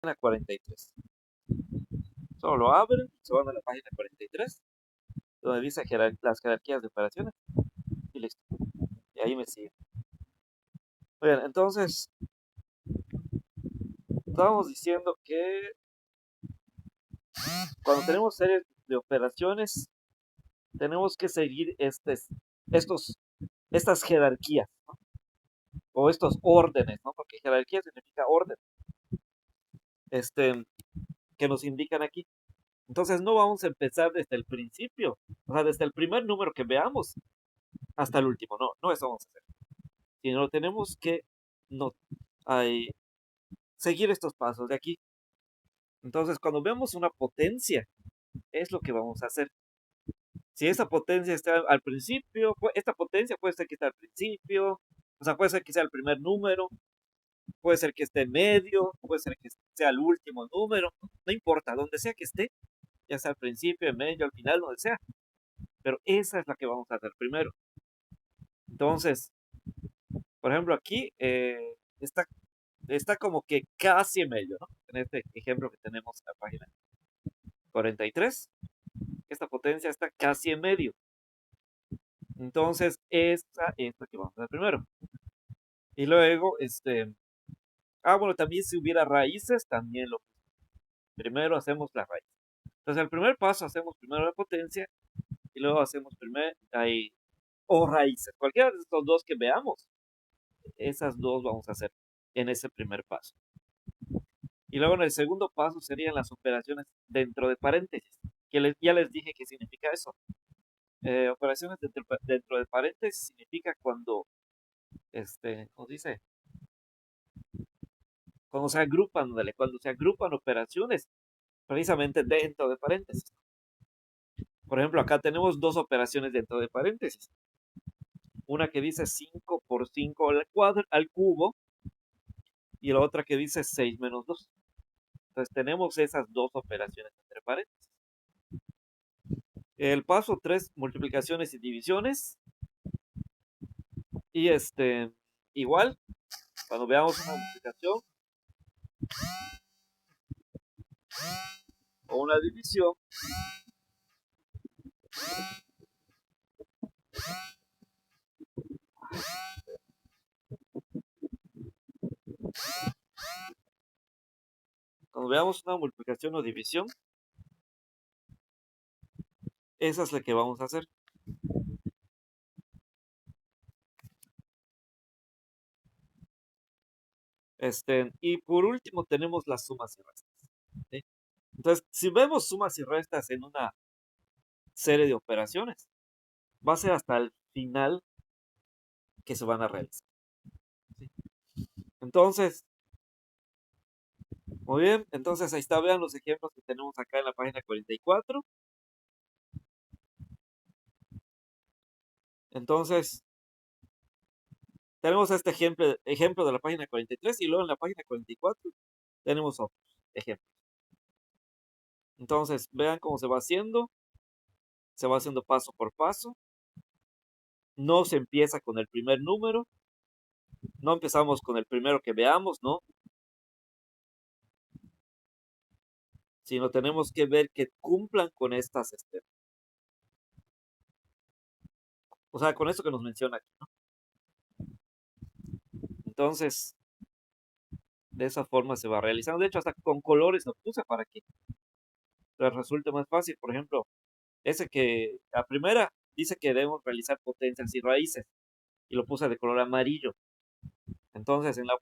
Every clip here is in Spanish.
página 43. Solo lo abren, se van a la página 43, donde dice las jerarquías de operaciones, y listo. Y ahí me siguen. Muy bien, entonces, estábamos diciendo que cuando tenemos series de operaciones, tenemos que seguir estos, estas jerarquías, ¿no? O estos órdenes, ¿no? Porque jerarquía significa orden, este, que nos indican aquí. Entonces no vamos a empezar desde el principio, o sea, desde el primer número que veamos hasta el último, no eso vamos a hacer, sino tenemos que no, ay, seguir estos pasos de aquí. Entonces, cuando vemos una potencia, es lo que vamos a hacer. Si esa potencia está al principio, esta potencia puede ser que esté al principio, o sea, puede ser que sea el primer número, puede ser que esté en medio, puede ser que sea el último número, no importa, donde sea que esté, ya sea al principio, en medio, al final, donde sea, pero esa es la que vamos a hacer primero. Entonces, por ejemplo, aquí está como que casi en medio, ¿no? En este ejemplo que tenemos en la página 43, esta potencia está casi en medio. Entonces, esta es la que vamos a hacer primero. Y luego, bueno, también si hubiera raíces, también lo primero hacemos la raíz. Entonces, el primer paso hacemos primero la potencia y luego hacemos primero ahí, o raíces. Cualquiera de estos dos que veamos, esas dos vamos a hacer en ese primer paso. Y luego en el segundo paso serían las operaciones dentro de paréntesis, que ya les dije qué significa eso. Operaciones dentro de paréntesis significa cuando, ¿cómo dice? Cuando se agrupan operaciones precisamente dentro de paréntesis. Por ejemplo, acá tenemos dos operaciones dentro de paréntesis. Una que dice 5 por 5 al cubo y la otra que dice 6 menos 2. Entonces tenemos esas dos operaciones entre paréntesis. El paso 3, multiplicaciones y divisiones. Y igual, cuando veamos una multiplicación o una división, cuando veamos una multiplicación o división, esa es la que vamos a hacer. Y por último tenemos las sumas y restas. ¿Sí? Entonces, si vemos sumas y restas en una serie de operaciones, va a ser hasta el final que se van a realizar. ¿Sí? Entonces, muy bien, entonces ahí está, vean los ejemplos que tenemos acá en la página 44. Entonces, tenemos este ejemplo de la página 43 y luego en la página 44 tenemos otros ejemplos. Entonces, vean cómo se va haciendo paso por paso. No se empieza con el primer número, no empezamos con el primero que veamos, ¿no? Sino tenemos que ver que cumplan con estas, o sea, con esto que nos menciona aquí, ¿no? Entonces, de esa forma se va realizando. De hecho, hasta con colores lo puse para que les resulte más fácil. Por ejemplo, ese que la primera dice que debemos realizar potencias y raíces y lo puse de color amarillo. Entonces, en la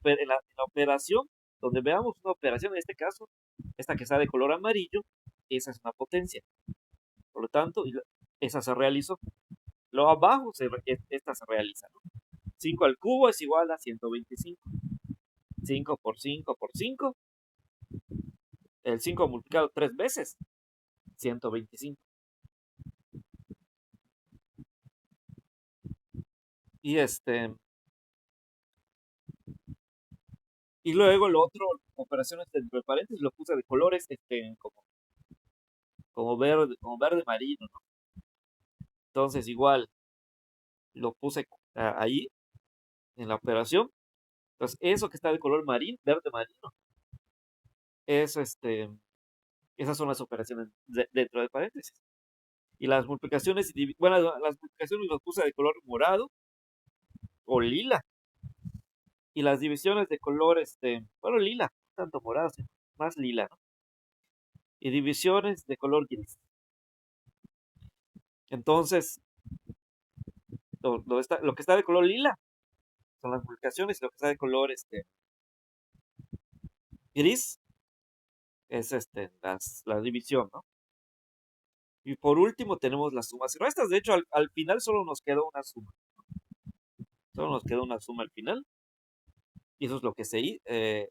operación, donde veamos una operación, en este caso, esta que está de color amarillo, esa es una potencia. Por lo tanto, esa se realizó. Lo abajo, esta se realiza, ¿no? 5 al cubo es igual a 125. 5 por 5 por 5. El 5 multiplicado 3 veces, 125. Y y luego el otro, operaciones entre paréntesis, lo puse de colores como verde marino, ¿no? Entonces, igual lo puse ahí en la operación. Entonces, eso que está de color marino, verde marino, es esas son las operaciones dentro de paréntesis. Y las multiplicaciones, bueno, las multiplicaciones las puse de color morado o lila. Y las divisiones de color, bueno, lila, no tanto morado, sino más lila, ¿no? Y divisiones de color gris. Entonces, lo que está de color lila son las multiplicaciones y lo que está de color gris es la división, ¿no? Y por último tenemos las sumas y restas. De hecho, al final solo nos quedó una suma. Solo nos quedó una suma al final. Y eso es lo que se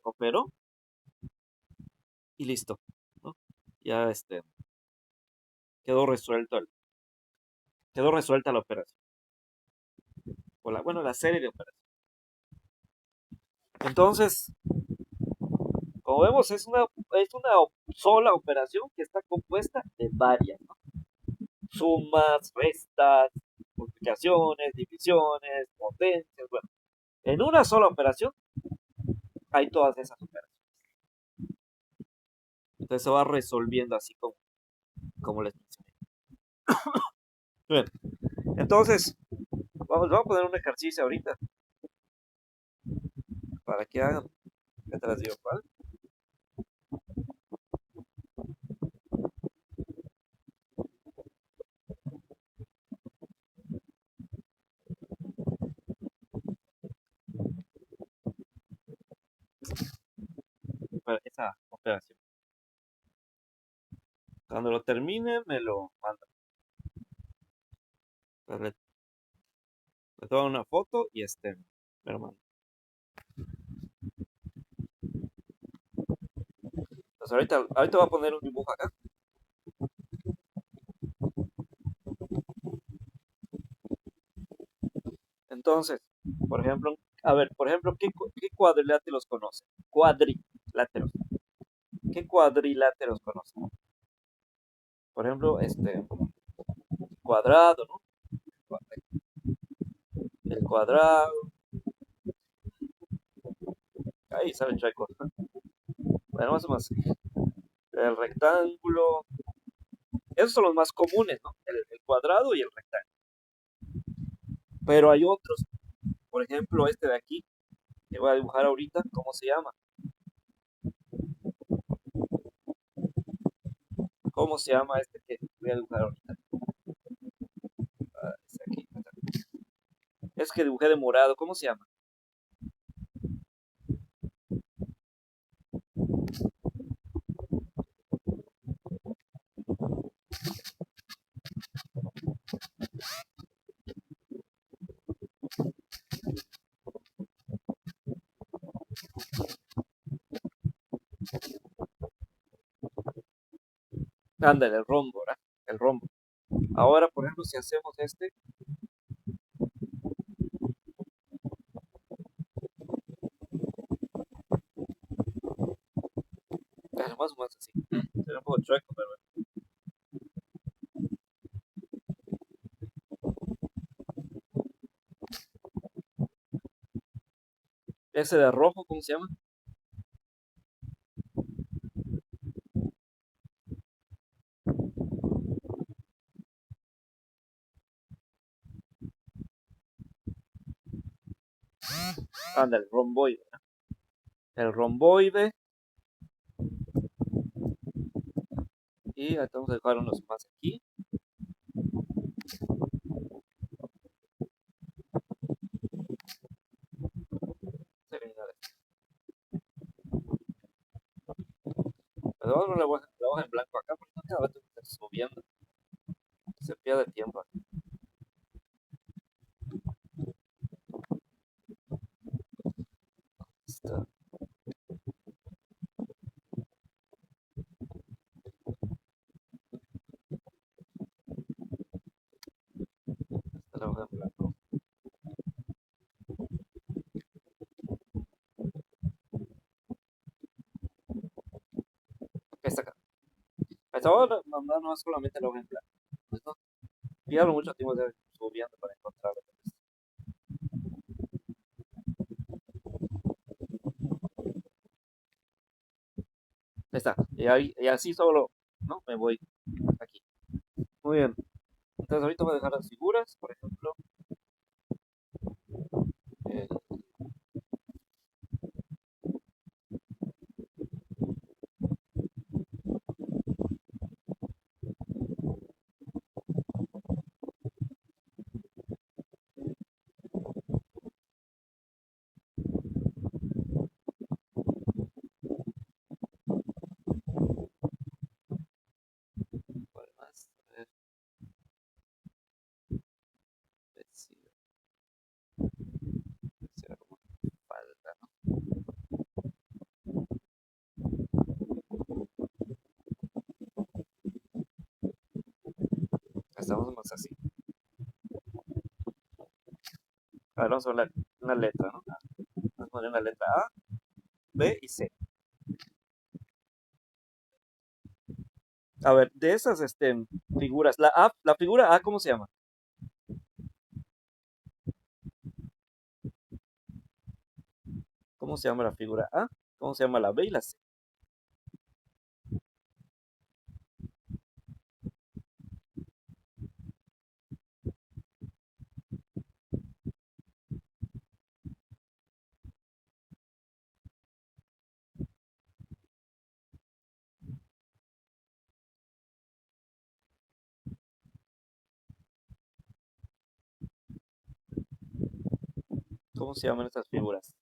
operó. Y listo, ¿no? Ya quedó resuelto quedó resuelta la operación. Bueno, la serie de operaciones. Entonces, como vemos, es una sola operación que está compuesta de varias, ¿no? Sumas, restas, multiplicaciones, divisiones, potencias, bueno. En una sola operación hay todas esas operaciones. Entonces se va resolviendo así como les mencioné. Bien, entonces, vamos a poner un ejercicio ahorita para que hagan. ¿Qué te las digo? ¿Cuál? Para esa operación. Cuando lo termine, me lo mandan. Le tomo una foto y me lo mando. Entonces ahorita voy a poner un dibujo acá. Entonces, por ejemplo, ¿qué cuadriláteros conocen? Cuadriláteros. ¿Qué cuadriláteros conocen? Por ejemplo, cuadrado, ¿no? El cuadrado. Ahí sale el chueco. Bueno, más o menos. El rectángulo. Esos son los más comunes, ¿no? El cuadrado y el rectángulo. Pero hay otros. Por ejemplo, este de aquí, que voy a dibujar ahorita, ¿cómo se llama? ¿Cómo se llama este que voy a dibujar ahorita? Este aquí. Es que dibujé de morado, ¿cómo se llama? Ándale, el rombo, ¿verdad? El rombo. Ahora, por ejemplo, si hacemos más o menos así. Se ve un poco chueco, pero bueno. Ese de rojo, ¿cómo se llama? Ándale, el romboide, ¿verdad? El romboide. Y vamos a dejar unos más aquí. Pero vamos a la hoja en blanco acá porque no te va a estar subiendo. Se pierde tiempo. Esta, esta la hoja en blanco. Esta acá. Esta voy a mandar no solamente la hoja en blanco. Pues no, pierdo mucho tiempo de subiendo para encontrarlo. está. Y así solo, ¿no? Me voy aquí. Muy bien. Entonces ahorita voy a dejar las figuras, por ejemplo. eh, ¿Cuál más? A ver si era como falta, ¿no? Estamos más así. A ver, vamos a hablar una letra, ¿no? Vamos a poner una letra A, B y C. A ver, de esas figuras, la figura A, ¿cómo se llama? ¿Cómo se llama la figura A? ¿Cómo se llama la B y la C? ¿Cómo se llaman estas figuras?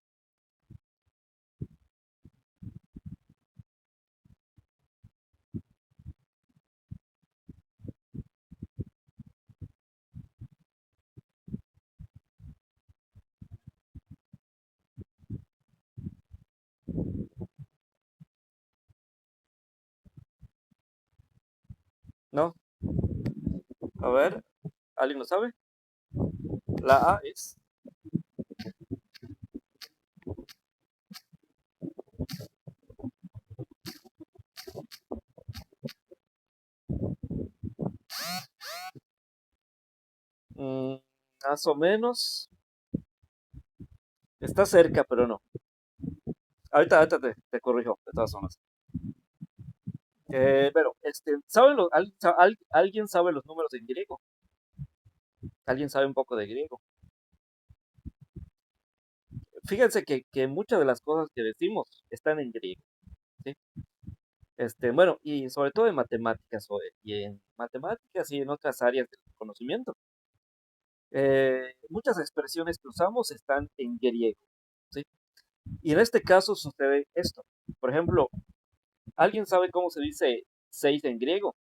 ¿No? A ver, ¿alguien lo sabe? La A es. mm, Más o menos. Está cerca, pero no. Ahorita te corrijo, de todas formas. Pero, ¿saben ¿alguien sabe los números en griego? ¿Alguien sabe un poco de griego? Fíjense que muchas de las cosas que decimos están en griego, ¿sí? Bueno, y sobre todo en matemáticas, y en matemáticas y en otras áreas del conocimiento. Muchas expresiones que usamos están en griego, ¿sí? Y en este caso sucede esto. Por ejemplo, ¿alguien sabe cómo se dice 6 en griego?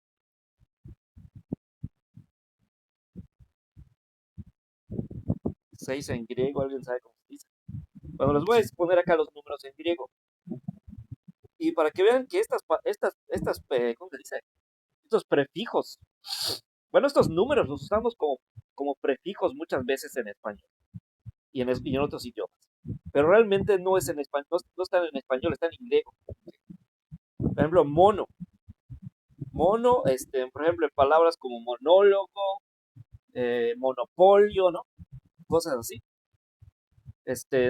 6 en griego, ¿alguien sabe cómo se dice? Bueno, les voy a exponer acá los números en griego. Y para que vean que ¿cómo se dice? Estos prefijos, bueno, estos números los usamos como prefijos muchas veces en español y en otros idiomas. Pero realmente no es en español, no están en español, están en griego. Por ejemplo, mono. Mono, por ejemplo, en palabras como monólogo, monopolio, ¿no? Cosas así.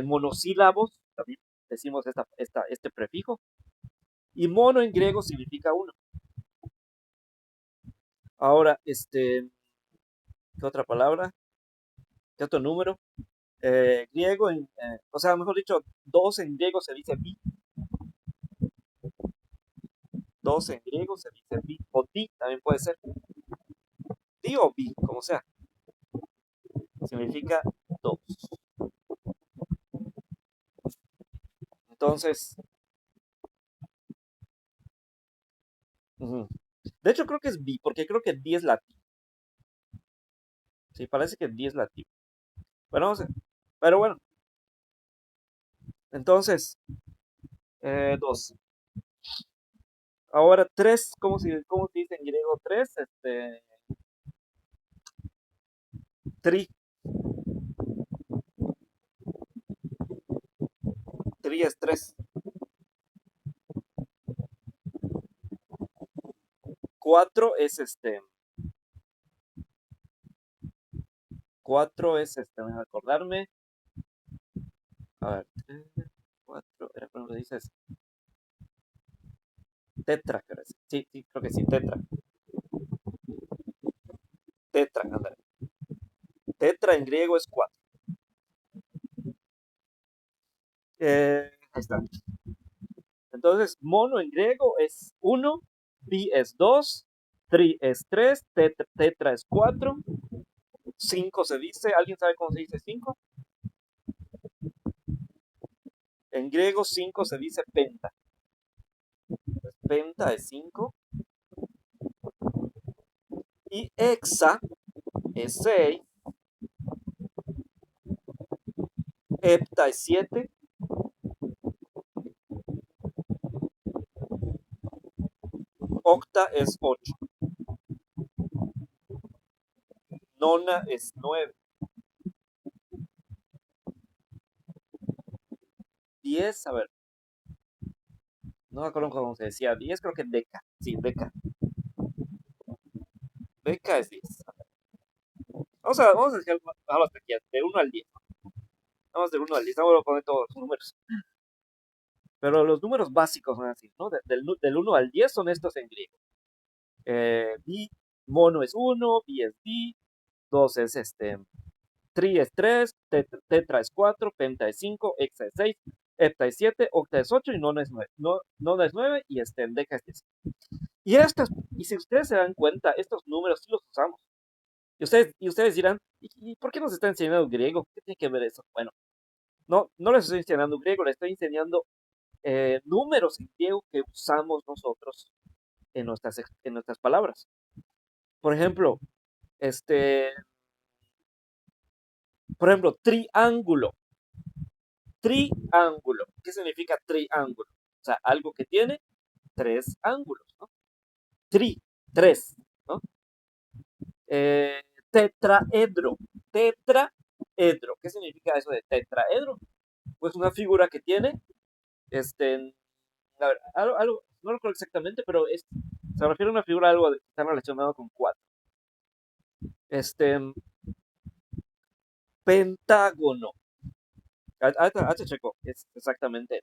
Monosílabos, también decimos este prefijo. Y mono en griego significa uno. Ahora, ¿qué otra palabra? ¿Qué otro número? Griego, o sea, mejor dicho, dos en griego se dice bi. Dos en griego se dice bi. O di también puede ser. Di o bi, como sea. Significa dos. Entonces, ujú. De hecho, creo que es bi, porque creo que di es latín. Sí, parece que di es latín. Bueno, no sé. Pero bueno, entonces, dos. Ahora, tres, ¿cómo se dice en griego tres? Tri. Tri es tres. Cuatro es Cuatro es voy a acordarme. A ver, cuatro, era cuando dices. Tetra, creo. Sí, sí, creo que sí, tetra. Tetra, ándale. Tetra en griego es 4. Ahí está. Entonces, mono en griego es 1, pi es 2, tri es 3, tetra es 4, 5 se dice, ¿alguien sabe cómo se dice 5? En griego 5 se dice penta. Penta es 5 y hexa es 6, hepta es 7, octa es 8, nona es 9, 10, a ver, no me acuerdo cómo se decía, 10 creo que deca, sí, deca, deca es 10. Vamos a decir algo hasta aquí, de 1 al 10. Vamos del 1 al 10, vamos a poner todos los números. Pero los números básicos son así, ¿no? Del 1 al 10 son estos en griego. Di, mono es 1, bi es di, 2 es tri es 3, tetra es 4, penta es 5, hexa es 6, hepta es 7, octa es 8 y nona es 9. Nona es 9 y deca es 10. Y si ustedes se dan cuenta, estos números sí los usamos. Y ustedes dirán, ¿y por qué nos está enseñando griego? ¿Qué tiene que ver eso? Bueno, no les estoy enseñando griego, les estoy enseñando números en griego que usamos nosotros en nuestras palabras. Por ejemplo, este, triángulo. Triángulo. ¿Qué significa triángulo? O sea, algo que tiene 3 ángulos, ¿no? Tres, ¿no? Eh, tetraedro. Tetraedro. ¿Qué significa eso de tetraedro? Pues una figura que tiene, a ver, no lo recuerdo exactamente, pero se refiere a una figura algo que está relacionado con 4. Este, pentágono. H checo, es exactamente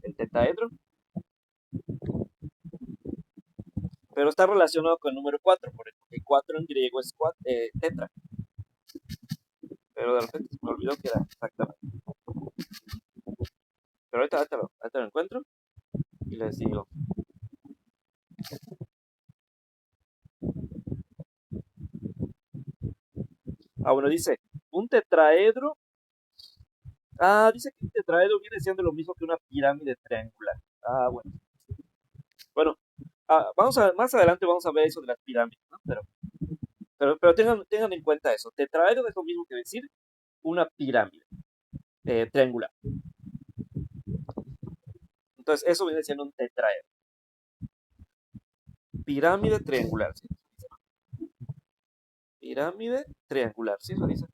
el tetraedro, pero está relacionado con el número 4, porque 4 en griego es tetra, pero de repente se me olvidó que era exactamente. Pero ahorita lo encuentro y les digo. Bueno, dice, un tetraedro. Dice que un tetraedro viene siendo lo mismo que una pirámide triangular. Bueno. Bueno, más adelante vamos a ver eso de las pirámides, ¿no? Pero tengan en cuenta eso. Tetraedro es lo mismo que decir una pirámide triangular. Entonces, eso viene siendo un tetraedro. Pirámide triangular, ¿sí? Pirámide triangular, ¿sí? Lo dice.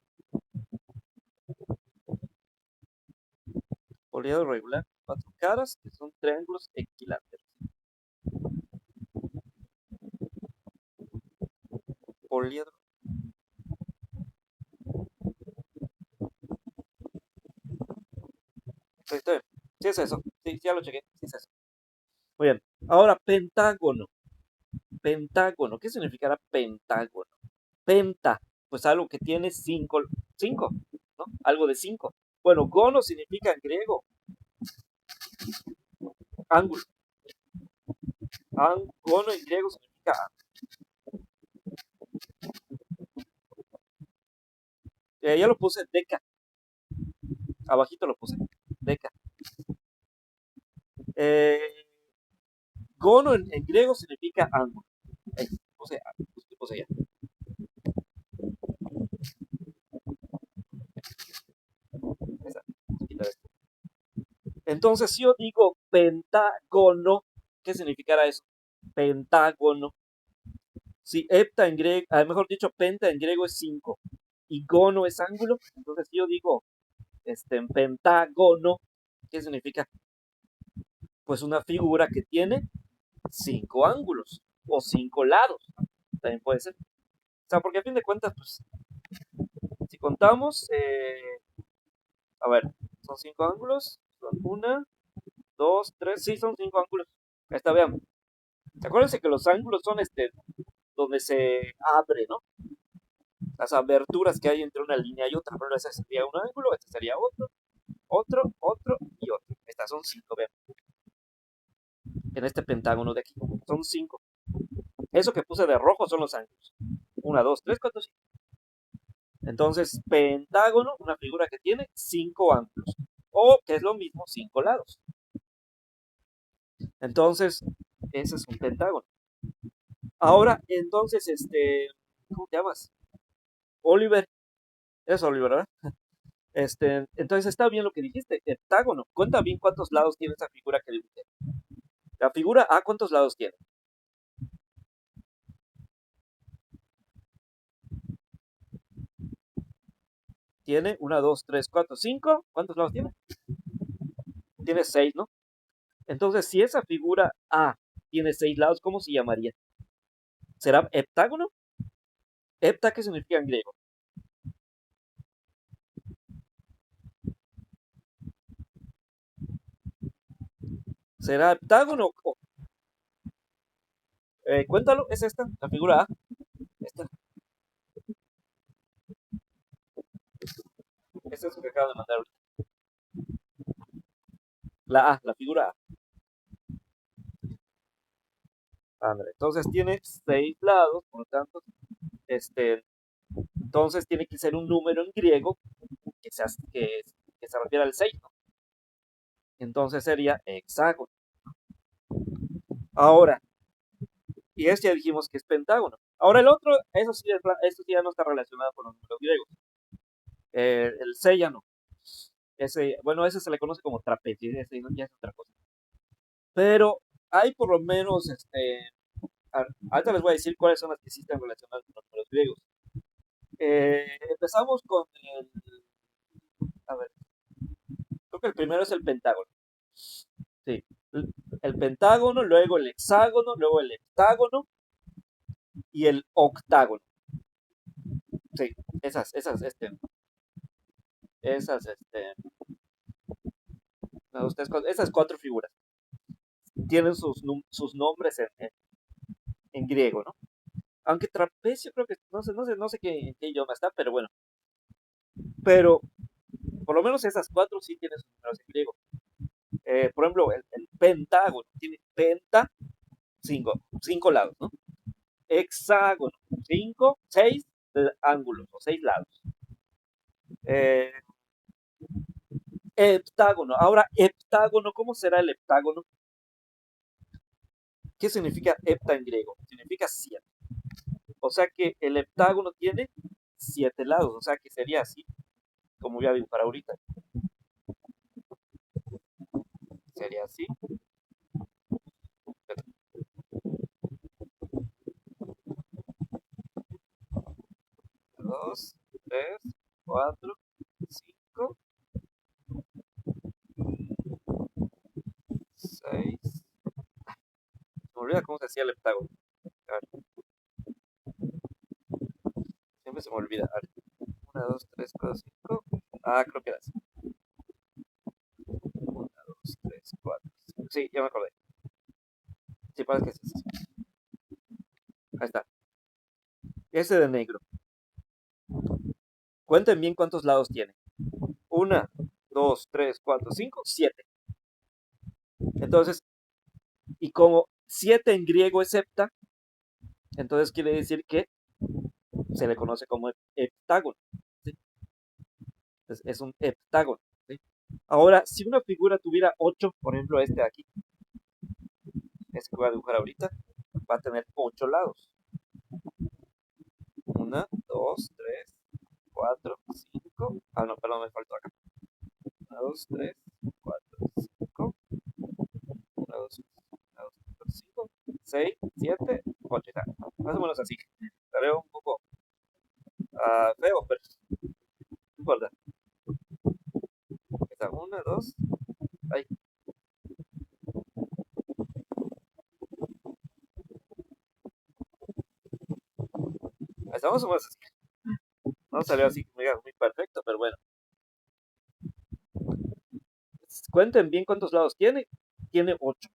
Poliedro regular, 4 caras, que son triángulos equiláteros. Poliedro. Está bien. Sí es eso. Sí, ya lo chequé. Sí es eso. Muy bien. Ahora, pentágono. Pentágono. ¿Qué significará pentágono? Penta. Pues algo que tiene 5, ¿no? Algo de 5. Bueno, gono significa en griego ángulo. Gono en griego significa ya lo puse deca. Abajito lo puse. Deca. Eh, gono en griego significa ángulo. Puse ya. Entonces, si yo digo pentágono, ¿qué significará eso? Pentágono. Si hepta en griego, mejor dicho, penta en griego es 5 y gono es ángulo, entonces si yo digo pentágono, ¿qué significa? Pues una figura que tiene 5 ángulos o 5 lados, también puede ser. O sea, porque a fin de cuentas, pues, si contamos, a ver, son 5 ángulos, son 1, 2, 3, sí, son 5 ángulos. Ahí está, vean. Acuérdense que los ángulos son donde se abre, ¿no? Las aberturas que hay entre una línea y otra. Por ejemplo, ese sería un ángulo, este sería otro, otro y otro. Estas son cinco, vean. En este pentágono de aquí. Son cinco. Eso que puse de rojo son los ángulos. Una, dos, tres, cuatro, cinco. Entonces, pentágono, una figura que tiene cinco ángulos. O, que es lo mismo, cinco lados. Entonces, ese es un pentágono. Ahora, entonces, ¿cómo te llamas? Oliver. Es Oliver, ¿verdad? Entonces está bien lo que dijiste, heptágono. Cuenta bien cuántos lados tiene esa figura que dibujé. La figura A, ¿cuántos lados tiene? Tiene 1, 2, 3, 4, 5. ¿Cuántos lados tiene? Tiene 6, ¿no? Entonces, si esa figura A tiene 6 lados, ¿cómo se llamaría? ¿Será heptágono? Hepta, ¿qué significa en griego? ¿Será heptágono? Cuéntalo, es esta, la figura A. Esta, esta es lo que acabo de mandar ahorita. La A, la figura A. Ándale, entonces tiene 6 lados, por lo tanto, entonces tiene que ser un número en griego que se refiere al 6, ¿no? Entonces sería hexágono. Ahora, y este ya dijimos que es pentágono. Ahora el otro, eso sí ya no está relacionado con los números griegos. El 6 ya no. Bueno, ese se le conoce como trapecio, ese ya es otra cosa. Pero hay por lo menos, ahorita les voy a decir cuáles son las que sí están relacionadas con los números griegos. Empezamos con a ver, creo que el primero es el pentágono. Sí, el pentágono, luego el hexágono, luego el heptágono y el octágono. Sí, esas, esas cuatro figuras tienen sus nombres en griego, ¿no? Aunque trapecio creo que, no sé en qué idioma está, pero bueno. Pero por lo menos esas cuatro sí tienen sus nombres en griego. Por ejemplo, el pentágono tiene cinco lados, ¿no? Hexágono, seis ángulos o seis lados. Eh, Heptágono. Ahora, heptágono, ¿cómo será el heptágono? ¿Qué significa hepta en griego? Significa siete. O sea que el heptágono tiene siete lados. O sea que sería así, como voy a dibujar ahorita. Sería así. Dos, tres, cuatro, cinco, seis. Me olvida cómo se hacía el heptágono. A ver, siempre se me olvida. A ver, una, dos, tres, cuatro, cinco. Ah, creo que era así. Una, dos, tres, cuatro, cinco. Sí, ya me acordé. Sí, parece que es así. Ahí está. Ese de negro. Cuenten bien cuántos lados tiene. Una, dos, tres, cuatro, cinco, siete. Entonces, y como siete en griego es septa, entonces quiere decir que se le conoce como heptágono. ¿Sí? Es un heptágono. ¿Sí? Ahora, si una figura tuviera ocho, por ejemplo, este de aquí, este que voy a dibujar ahorita, va a tener ocho lados. Una, dos, tres, cuatro, cinco. Ah, no, perdón, me faltó acá. Una, dos, tres, cuatro, cinco. Una, dos, una, dos, cuatro, cinco, seis, siete, ocho. Más o menos así. La veo un poco feo, pero no importa. Está una, dos, ahí. Estamos más o menos así. No salió así muy perfecto, pero bueno. Cuenten bien cuántos lados tiene. Tiene ocho.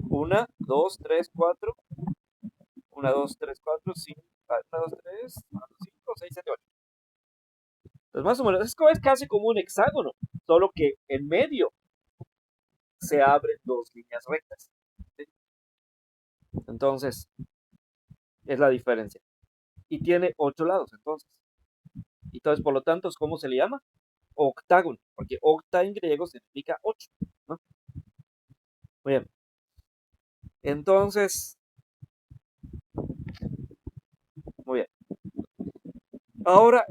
Una, 2, 3, 4. 1, 2, 3, 4, 5. 1, 2, 3, 4, 5, 6, 7, 8. Entonces, más o menos, es casi como un hexágono, solo que en medio se abren dos líneas rectas. ¿Sí? Entonces, es la diferencia. Y tiene 8 lados, entonces. Entonces, por lo tanto, ¿cómo se le llama? Octágono, porque octa en griego significa 8, ¿no? Muy bien. Entonces, muy bien. Ahora,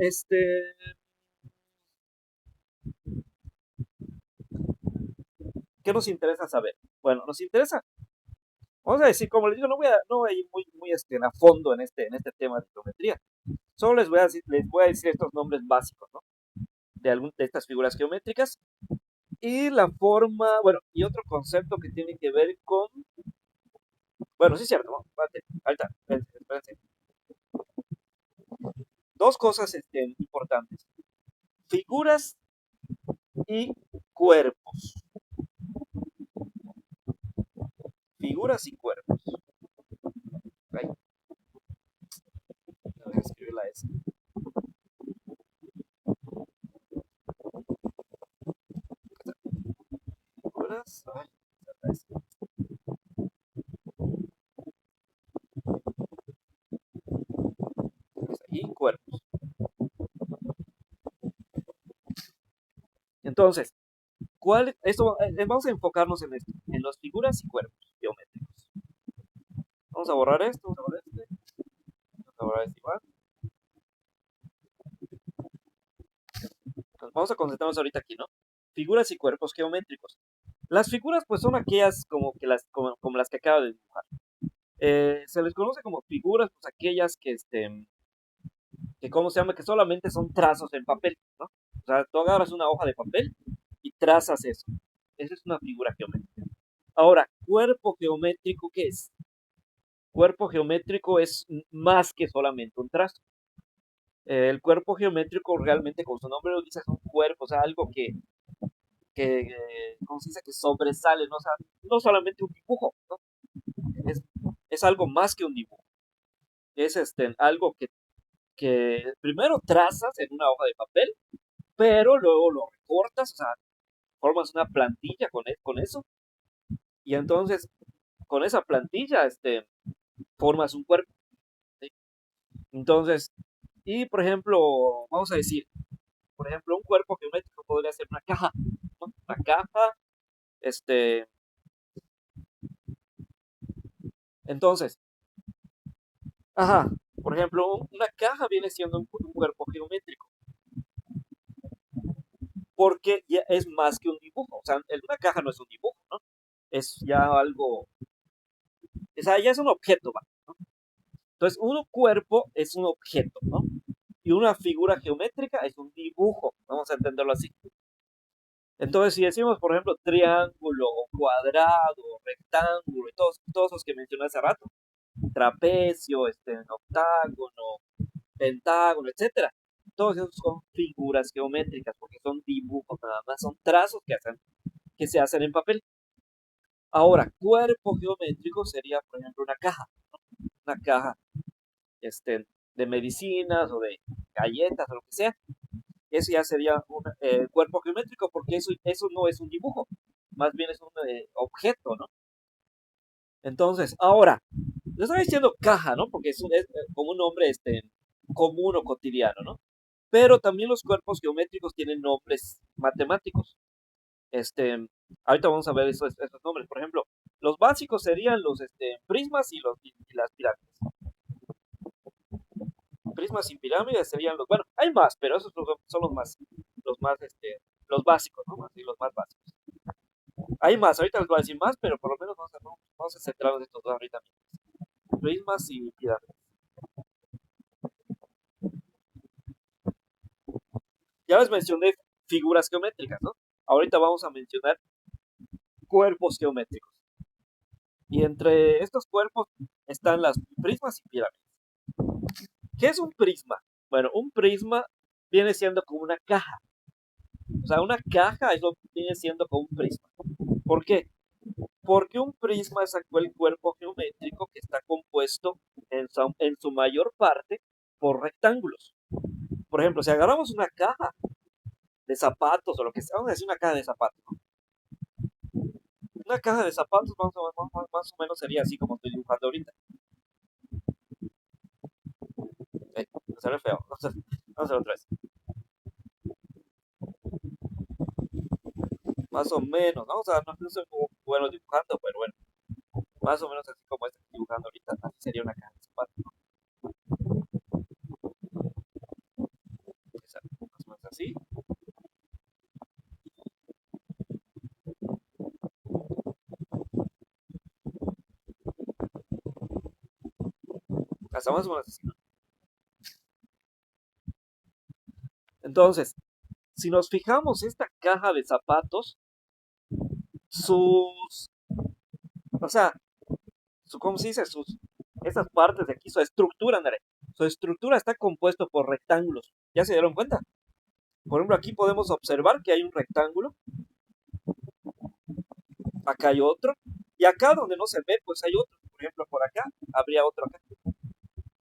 ¿qué nos interesa saber? Bueno, nos interesa, vamos a decir, como les digo, no voy a ir muy a fondo en este tema de geometría. Solo les voy a decir estos nombres básicos, ¿no? De estas figuras geométricas. Y la forma, bueno, y otro concepto que tiene que ver con, bueno, sí es cierto, ¿no? Espérate, ahorita, espérense. Dos cosas importantes. Figuras y cuerpos. Figuras y cuerpos. Ahí, voy a escribir la S. Figuras y cuerpos. Entonces, vamos a enfocarnos en esto, en las figuras y cuerpos geométricos. Vamos a borrar esto, vamos a borrar vamos a borrar este igual. Entonces, vamos a concentrarnos ahorita aquí, ¿no? Figuras y cuerpos geométricos. Las figuras, pues, son aquellas como las que acabo de dibujar. Se les conoce como figuras, pues, aquellas que ¿cómo se llama? Que solamente son trazos en papel, ¿no? O sea, tú agarras una hoja de papel y trazas eso. Esa es una figura geométrica. Ahora, cuerpo geométrico, ¿qué es? Cuerpo geométrico es más que solamente un trazo. El cuerpo geométrico realmente, como su nombre lo dice, es un cuerpo, o sea, algo que ¿cómo se dice? Que sobresale, ¿no? O sea, no solamente un dibujo, ¿no? Es, es algo más que un dibujo. Es algo que primero trazas en una hoja de papel, pero luego lo recortas, o sea, formas una plantilla con eso, y entonces con esa plantilla formas un cuerpo. ¿Sí? Entonces, y por ejemplo, vamos a decir, por ejemplo, un cuerpo geométrico podría ser una caja, ¿no? Una caja, este, entonces, ajá, por ejemplo, una caja viene siendo un cuerpo geométrico, porque ya es más que un dibujo, o sea, una caja no es un dibujo, ¿no? Es ya algo, o sea, ya es un objeto, ¿va? ¿No? Entonces, un cuerpo es un objeto, ¿no? Y una figura geométrica es un dibujo, vamos a entenderlo así. Entonces, si decimos, por ejemplo, triángulo, cuadrado, rectángulo, y todos los que mencioné hace rato, trapecio, octágono, pentágono, etcétera, todos esos son figuras geométricas, porque son dibujos nada más, son trazos que se hacen en papel. Ahora, cuerpo geométrico sería, por ejemplo, una caja de medicinas o de galletas o lo que sea. Eso ya sería un cuerpo geométrico porque eso no es un dibujo, más bien es un objeto, ¿no? Entonces, ahora, le estoy diciendo caja, ¿no? Porque es como un nombre común o cotidiano, ¿no? Pero también los cuerpos geométricos tienen nombres matemáticos. Este, ahorita vamos a ver esos nombres. Por ejemplo, los básicos serían los prismas y las pirámides. Prismas y pirámides serían bueno, hay más, pero esos son los básicos, ¿no? Así, los más básicos. Hay más, ahorita les voy a decir más, pero por lo menos vamos a centrarnos en estos dos ahorita mismo. Prismas y pirámides. Ya les mencioné figuras geométricas, ¿no? Ahorita vamos a mencionar cuerpos geométricos. Y entre estos cuerpos están las prismas y pirámides. ¿Qué es un prisma? Bueno, un prisma viene siendo como una caja. O sea, una caja viene siendo como un prisma. ¿Por qué? Porque un prisma es aquel cuerpo geométrico que está compuesto en su mayor parte por rectángulos. Por ejemplo, si agarramos una caja de zapatos o lo que sea, vamos a decir una caja de zapatos, ¿no? Una caja de zapatos más o menos sería así como estoy dibujando ahorita. Se ve feo. Vamos a hacer otra vez. Más o menos, ¿no? O sea, no soy muy bueno dibujando, pero bueno, más o menos así como estoy dibujando ahorita, así sería una caja de zapatos. Más o menos así. Hasta más o menos así, ¿no? Entonces, si nos fijamos, esta caja de zapatos, sus, o sea, ¿cómo se dice? Esas partes de aquí, su estructura, André, su estructura está compuesto por rectángulos. ¿Ya se dieron cuenta? Por ejemplo, aquí podemos observar que hay un rectángulo, acá hay otro, y acá donde no se ve, pues hay otro. Por ejemplo, por acá habría otro acá,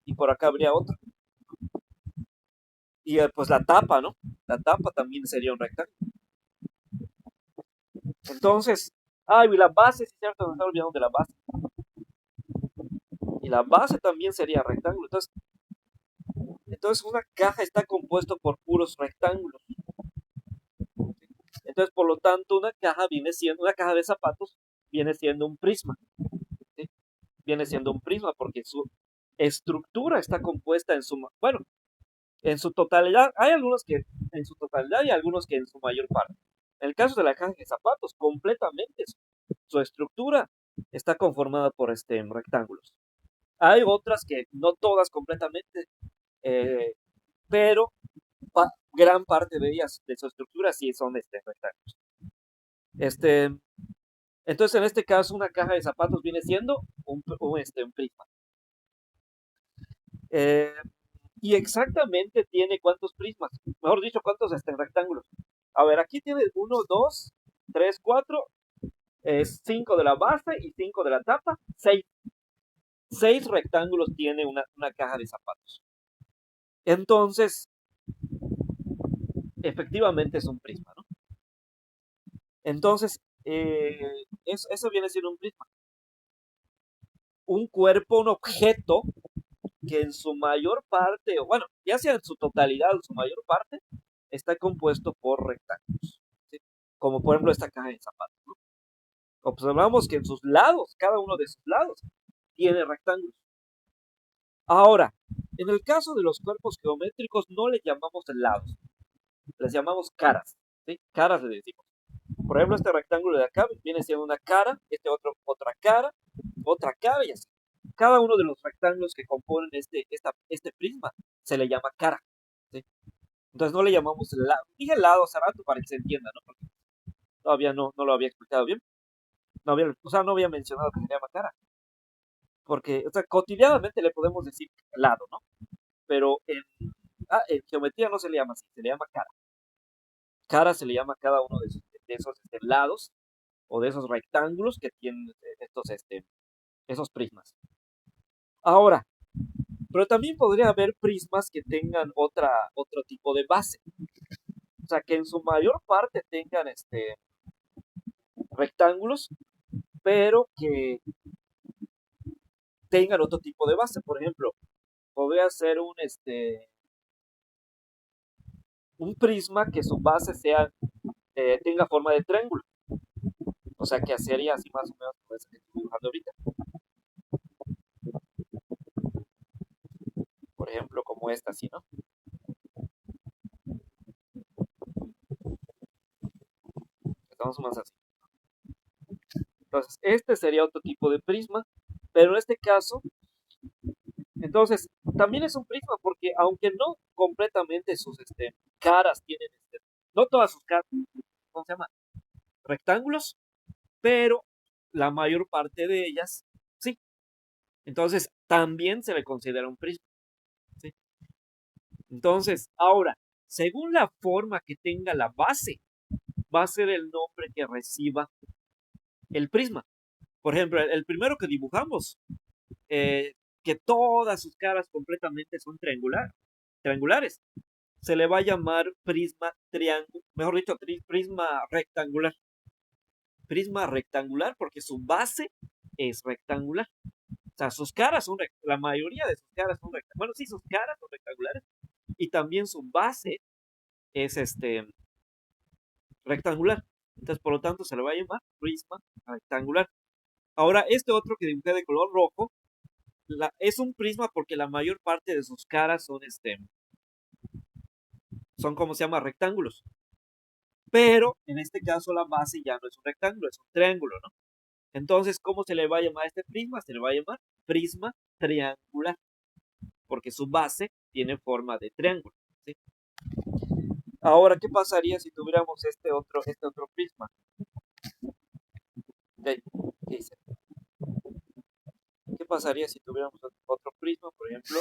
y por acá habría otro. Y pues la tapa, ¿no? La tapa también sería un rectángulo. Entonces, y la base, sí es cierto, me estaba olvidando de la base. Y la base también sería rectángulo. Entonces una caja está compuesto por puros rectángulos. Entonces, por lo tanto, una caja de zapatos viene siendo un prisma. ¿Sí? Viene siendo un prisma porque su estructura está compuesta bueno, en su totalidad. Hay algunos que en su totalidad y algunos que en su mayor parte. En el caso de la caja de zapatos, completamente su estructura está conformada por rectángulos. Hay otras que no todas completamente, eh, pero gran parte de ellas, de su estructura, sí son rectángulos. Este, entonces, en este caso, una caja de zapatos viene siendo un prisma. Eh, y exactamente tiene cuántos prismas, mejor dicho, cuántos rectángulos. A ver, aquí tiene 1, 2, 3, 4, 5 de la base y 5 de la tapa, 6. 6 rectángulos tiene una caja de zapatos. Entonces, efectivamente es un prisma, ¿no? Entonces, eso viene siendo un prisma. Un cuerpo, un objeto que en su mayor parte, o bueno, ya sea en su totalidad o en su mayor parte, está compuesto por rectángulos. ¿Sí? Como por ejemplo esta caja de zapatos, ¿no? Observamos que en sus lados, cada uno de sus lados, tiene rectángulos. Ahora, en el caso de los cuerpos geométricos no les llamamos lados, les llamamos caras. ¿Sí? Caras le decimos. Por ejemplo, este rectángulo de acá viene siendo una cara, este otro otra cara y así. Cada uno de los rectángulos que componen este prisma se le llama cara. ¿Sí? Entonces no le llamamos lado. Dije lado hace rato para que se entienda, ¿no? Porque todavía no lo había explicado bien. No había mencionado que se llama cara. Porque, o sea, cotidianamente le podemos decir lado, ¿no? Pero en geometría no se le llama así, se le llama cara. Cara se le llama a cada uno de esos lados o de esos rectángulos que tienen esos prismas. Ahora, pero también podría haber prismas que tengan otro tipo de base. O sea, que en su mayor parte tengan rectángulos, pero que tengan otro tipo de base. Por ejemplo, podría ser un prisma que su base tenga forma de triángulo. O sea, que sería así más o menos como ese que estoy dibujando ahorita. Por ejemplo, como esta, así, ¿no? Estamos más así. Entonces, este sería otro tipo de prisma, pero en este caso, entonces, también es un prisma porque aunque no completamente sus caras tienen, no todas sus caras, ¿cómo se llama? Rectángulos, pero la mayor parte de ellas, sí. Entonces, también se le considera un prisma, ¿sí? Entonces, ahora, según la forma que tenga la base, va a ser el nombre que reciba el prisma. Por ejemplo, el primero que dibujamos, eh, que todas sus caras completamente son triangulares, se le va a llamar prisma triángulo, mejor dicho, prisma rectangular. Prisma rectangular porque su base es rectangular. O sea, sus caras son, la mayoría de sus caras son rectangulares. Bueno, sí, sus caras son rectangulares y también su base es rectangular. Entonces, por lo tanto, se le va a llamar prisma rectangular. Ahora, este otro que dibujé de color rojo, es un prisma porque la mayor parte de sus caras son como se llama, rectángulos. Pero en este caso la base ya no es un rectángulo, es un triángulo, ¿no? Entonces, ¿cómo se le va a llamar a este prisma? Se le va a llamar prisma triangular, porque su base tiene forma de triángulo, ¿sí? Ahora, ¿qué pasaría si tuviéramos este otro prisma? ¿Qué dice? ¿Qué pasaría si tuviéramos otro prisma, por ejemplo?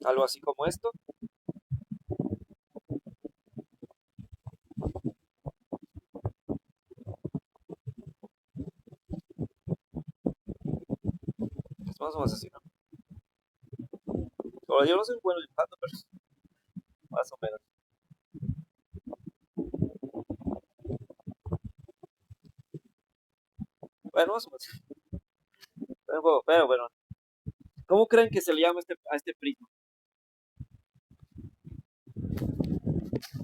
Algo así como esto. Es más o menos así, ¿no? Ahora, yo no soy bueno dibujando, pero más o menos. Bueno, más o menos. Pero bueno, ¿cómo creen que se le llama a este prisma?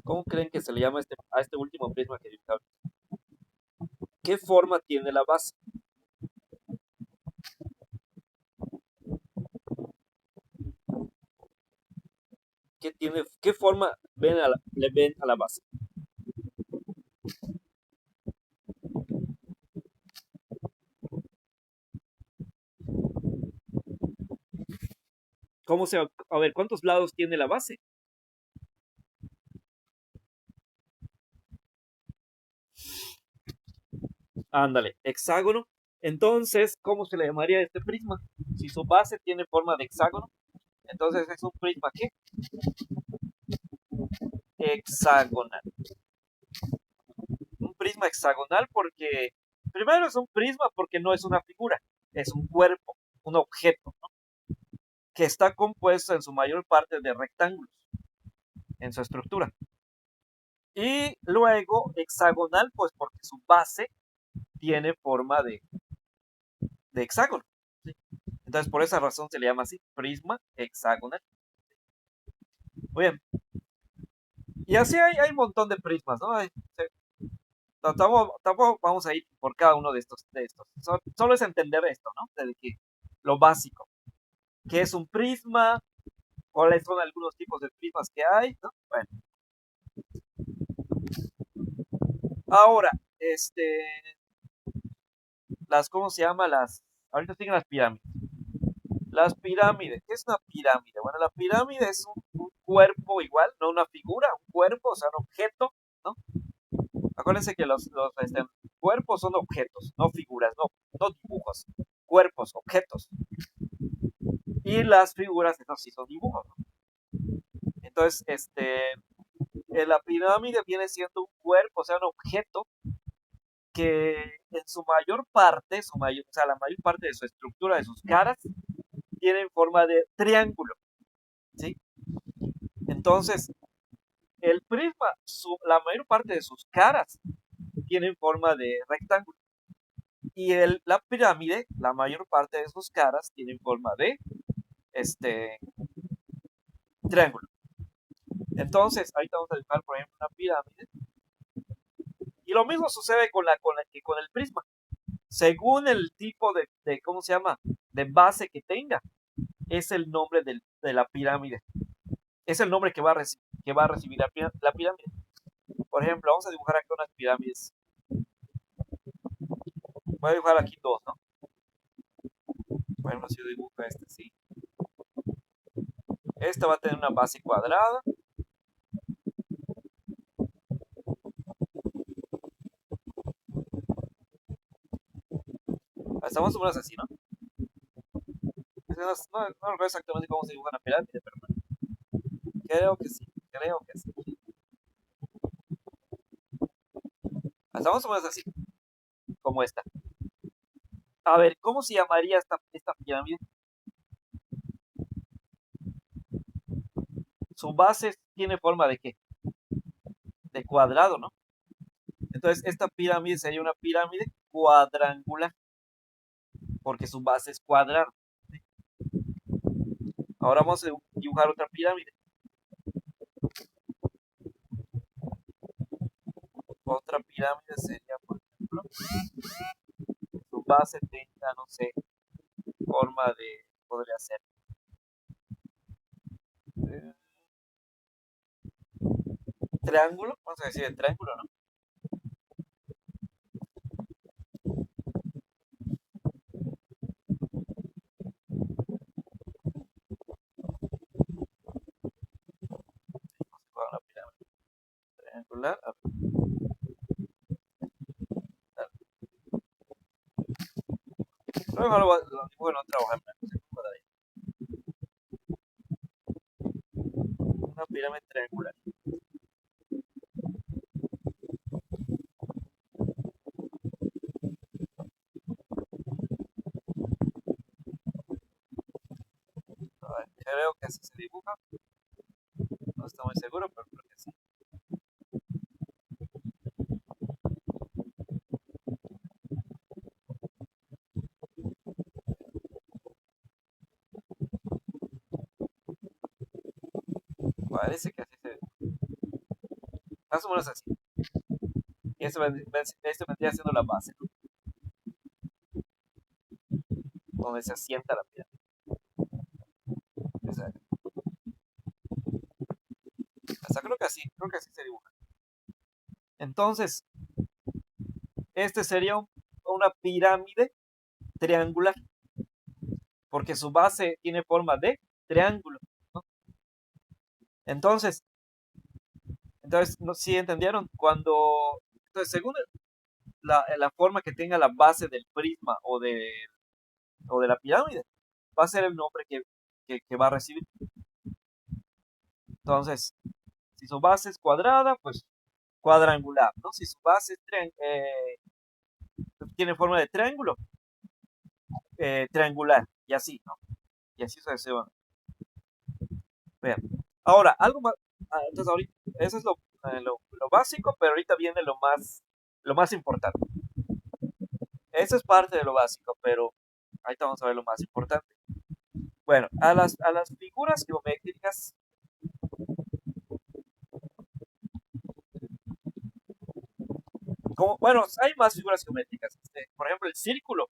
¿Cómo creen que se le llama a este último prisma que dibujamos? ¿Qué forma tiene la base? ¿Qué forma le ven a la base? A ver, ¿cuántos lados tiene la base? Ándale, hexágono. Entonces, ¿cómo se le llamaría a este prisma? Si su base tiene forma de hexágono, entonces es un prisma ¿qué? Hexagonal. Un prisma hexagonal porque, primero es un prisma porque no es una figura, es un cuerpo, un objeto, ¿no? Que está compuesto en su mayor parte de rectángulos en su estructura. Y luego hexagonal, pues porque su base tiene forma de hexágono, ¿sí? Entonces, por esa razón se le llama así, prisma hexagonal. Muy bien. Y así hay un montón de prismas, ¿no? Tampoco vamos a ir por cada uno de estos. Solo es entender esto, ¿no? De que lo básico. ¿Qué es un prisma? ¿Cuáles son algunos tipos de prismas que hay? ¿No? Bueno, ahora, ¿cómo se llama? Ahorita siguen las pirámides. Las pirámides, ¿qué es una pirámide? Bueno, la pirámide es un cuerpo igual, no una figura, un cuerpo, o sea, un objeto, ¿no? Acuérdense que los cuerpos son objetos, no figuras, no dibujos, cuerpos, objetos. Y las figuras, esas sí son dibujos, ¿no? Entonces, la pirámide viene siendo un cuerpo, o sea, un objeto que en su mayor parte, o sea, la mayor parte de su estructura, de sus caras, tienen forma de triángulo, ¿sí? Entonces, el prisma, la mayor parte de sus caras tienen forma de rectángulo. Y la pirámide, la mayor parte de sus caras tienen forma de triángulo. Entonces, ahorita vamos a dibujar, por ejemplo, una pirámide. Y lo mismo sucede con el prisma. Según el tipo ¿cómo se llama? De base que tenga, es el nombre de la pirámide. Es el nombre que va a recibir la pirámide. Por ejemplo, vamos a dibujar aquí unas pirámides. Voy a dibujar aquí dos, ¿no? Por ejemplo, si yo dibujo sí. Esta va a tener una base cuadrada. Estamos más o menos así, ¿no? No recuerdo exactamente cómo se dibuja una pirámide, pero bueno, creo que sí, creo que sí. Hasta más o menos así, como esta. A ver, ¿cómo se llamaría esta pirámide? Su base tiene forma de qué? De cuadrado, ¿no? Entonces, esta pirámide sería una pirámide cuadrangular, porque su base es cuadrada. ¿Sí? Ahora vamos a dibujar otra pirámide. Otra pirámide sería, por ejemplo, su base tenga, no sé, forma de, podría ser, eh, triángulo, vamos a decir el triángulo, ¿no? Una pirámide triangular. A ver, luego lo dibujo en otra hoja. Una pirámide triangular. A ver, creo que así se dibuja. No estoy muy seguro, pero creo que sí. Parece que así se dibuja. Más o menos así. Y esto vendría siendo la base, ¿no? Donde se asienta la pirámide. Exacto. Hasta creo que así se dibuja. Entonces, este sería una pirámide triangular, porque su base tiene forma de triángulo, ¿no? Entonces, no sé si entendieron, entonces, según la forma que tenga la base del prisma o de la pirámide, va a ser el nombre que va a recibir. Entonces, si su base es cuadrada, pues cuadrangular, ¿no? Si su base tiene forma de triángulo, triangular, y así, ¿no? Y así sucesivamente. Vean. Ahora, algo más. Entonces, ahorita, eso es lo básico, pero ahorita viene lo más importante. Eso es parte de lo básico, pero ahorita vamos a ver lo más importante. Bueno, a las figuras geométricas, bueno, hay más figuras geométricas. Por ejemplo, el círculo.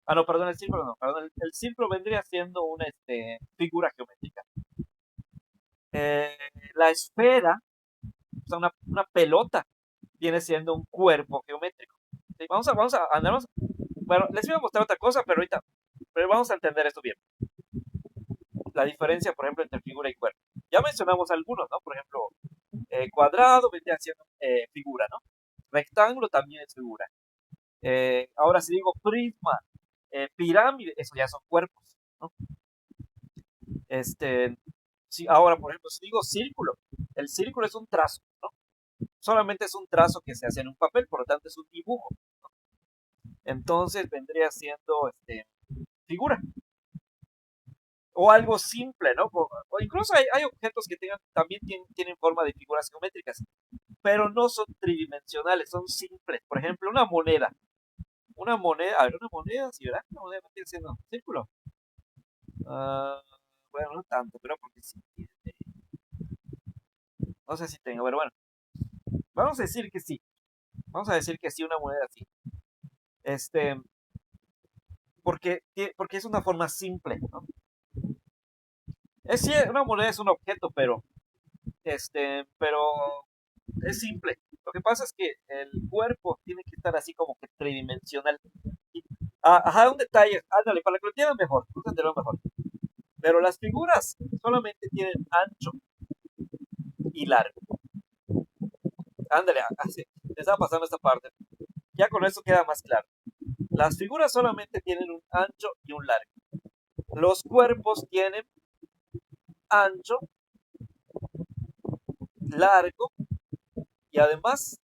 Ah, no, perdón, el círculo no, perdón, el círculo vendría siendo una figura geométrica. Eh, la esfera, o sea, una pelota, viene siendo un cuerpo geométrico. ¿Sí? Andamos. Bueno, les voy a mostrar otra cosa, pero vamos a entender esto bien. La diferencia, por ejemplo, entre figura y cuerpo. Ya mencionamos algunos, ¿no? Por ejemplo, cuadrado vendría siendo figura, ¿no? Rectángulo también es figura. Ahora, si digo prisma, pirámide, eso ya son cuerpos, ¿no? Ahora, por ejemplo, si digo círculo, el círculo es un trazo, ¿no? Solamente es un trazo que se hace en un papel, por lo tanto es un dibujo. Entonces vendría siendo figura. O algo simple, ¿no? O incluso hay objetos que también tienen forma de figuras geométricas, pero no son tridimensionales, son simples. Por ejemplo, una moneda. A ver, una moneda, ¿sí, verdad? Una moneda tiene siendo un círculo. Ah, bueno, no tanto, pero porque sí. No sé si tengo, pero bueno, vamos a decir que sí. Vamos a decir que sí, una moneda sí. Este, porque es una forma simple, ¿no? Sí, una moneda es un objeto, pero es simple. Lo que pasa es que el cuerpo tiene que estar así como que tridimensional. Ajá, un detalle, ándale, para que lo entiendan mejor, mejor. Pero las figuras solamente tienen ancho y largo. Ándale, así, te estaba pasando esta parte. Ya con eso queda más claro. Las figuras solamente tienen un ancho y un largo. los cuerpos tienen ancho, largo y además,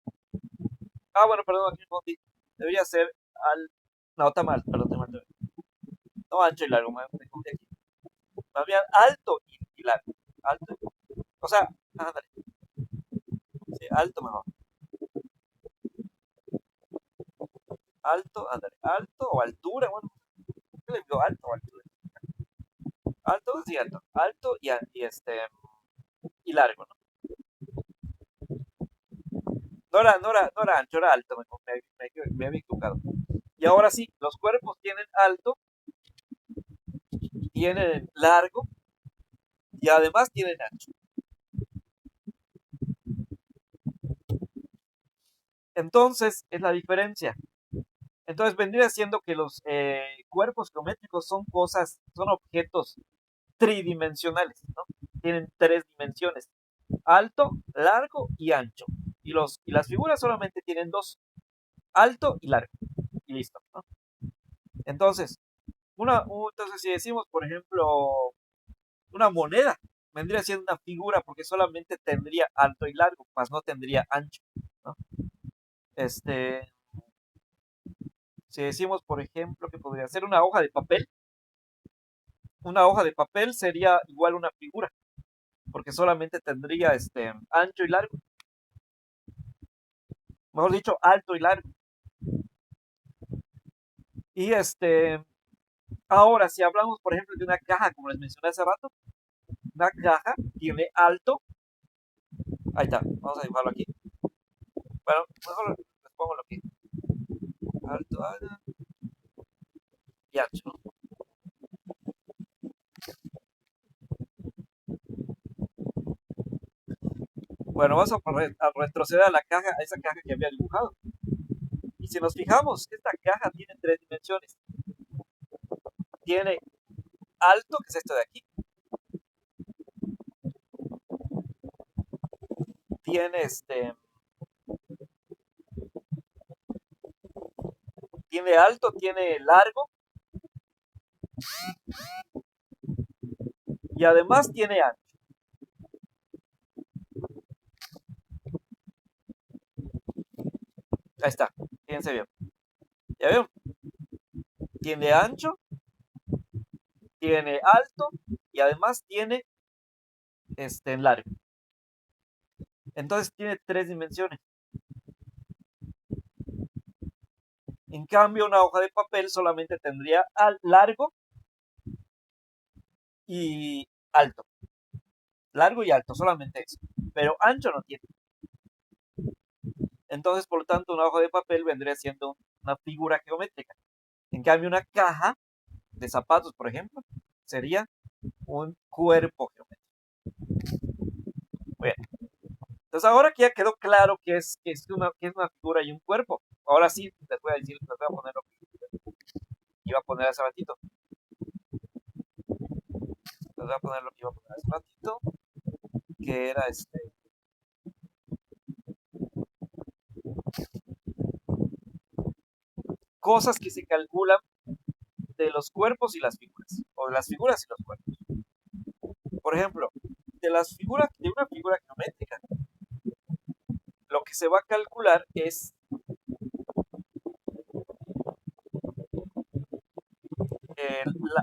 bueno, perdón, aquí me confundí. Debería ser no, está mal, perdón, está mal. No ancho y largo, me confundí aquí. Más bien alto y largo. Alto, o sea, ándale, sí, alto mejor. Alto, ándale, alto o altura, bueno, ¿qué le digo? Alto o altura. Alto, sí, alto. Alto y largo, ¿no? No era ancho, era alto, me había equivocado. Y ahora sí, los cuerpos tienen alto, tienen largo y además tienen ancho. Entonces, es la diferencia. Entonces, vendría siendo que los cuerpos geométricos son objetos tridimensionales, ¿no? Tienen tres dimensiones, alto, largo y ancho. Y las figuras solamente tienen dos, alto y largo. Y listo, ¿no? Entonces, entonces si decimos, por ejemplo, una moneda, vendría siendo una figura porque solamente tendría alto y largo, más no tendría ancho, ¿no? Este, si decimos, por ejemplo, que podría ser una hoja de papel sería igual una figura, porque solamente tendría ancho y largo, mejor dicho, alto y largo. Y ahora, si hablamos, por ejemplo, de una caja, como les mencioné hace rato, una caja tiene alto, ahí está, vamos a dibujarlo aquí. Bueno, mejor les pongo lo que alto, y ancho. Bueno, vamos a retroceder a la caja, a esa caja que había dibujado. Y si nos fijamos, esta caja tiene tres dimensiones. Tiene alto, que es esto de aquí. Tiene tiene alto, tiene largo y además tiene ancho. Ahí está, fíjense bien. ¿Ya veo? Tiene ancho, tiene alto y además tiene largo. Entonces tiene tres dimensiones. En cambio, una hoja de papel solamente tendría largo y alto. Largo y alto, solamente eso. Pero ancho no tiene. Entonces, por lo tanto, una hoja de papel vendría siendo una figura geométrica. En cambio, una caja de zapatos, por ejemplo, sería un cuerpo geométrico. Bien. Entonces, ahora que ya quedó claro que es una figura y un cuerpo, ahora sí les voy a decir, les voy a poner lo que iba a poner hace ratito. Les voy a poner lo que iba a poner hace ratito, que era cosas que se calculan de los cuerpos y las figuras, o de las figuras y los cuerpos. Por ejemplo, de una figura geométrica, lo que se va a calcular es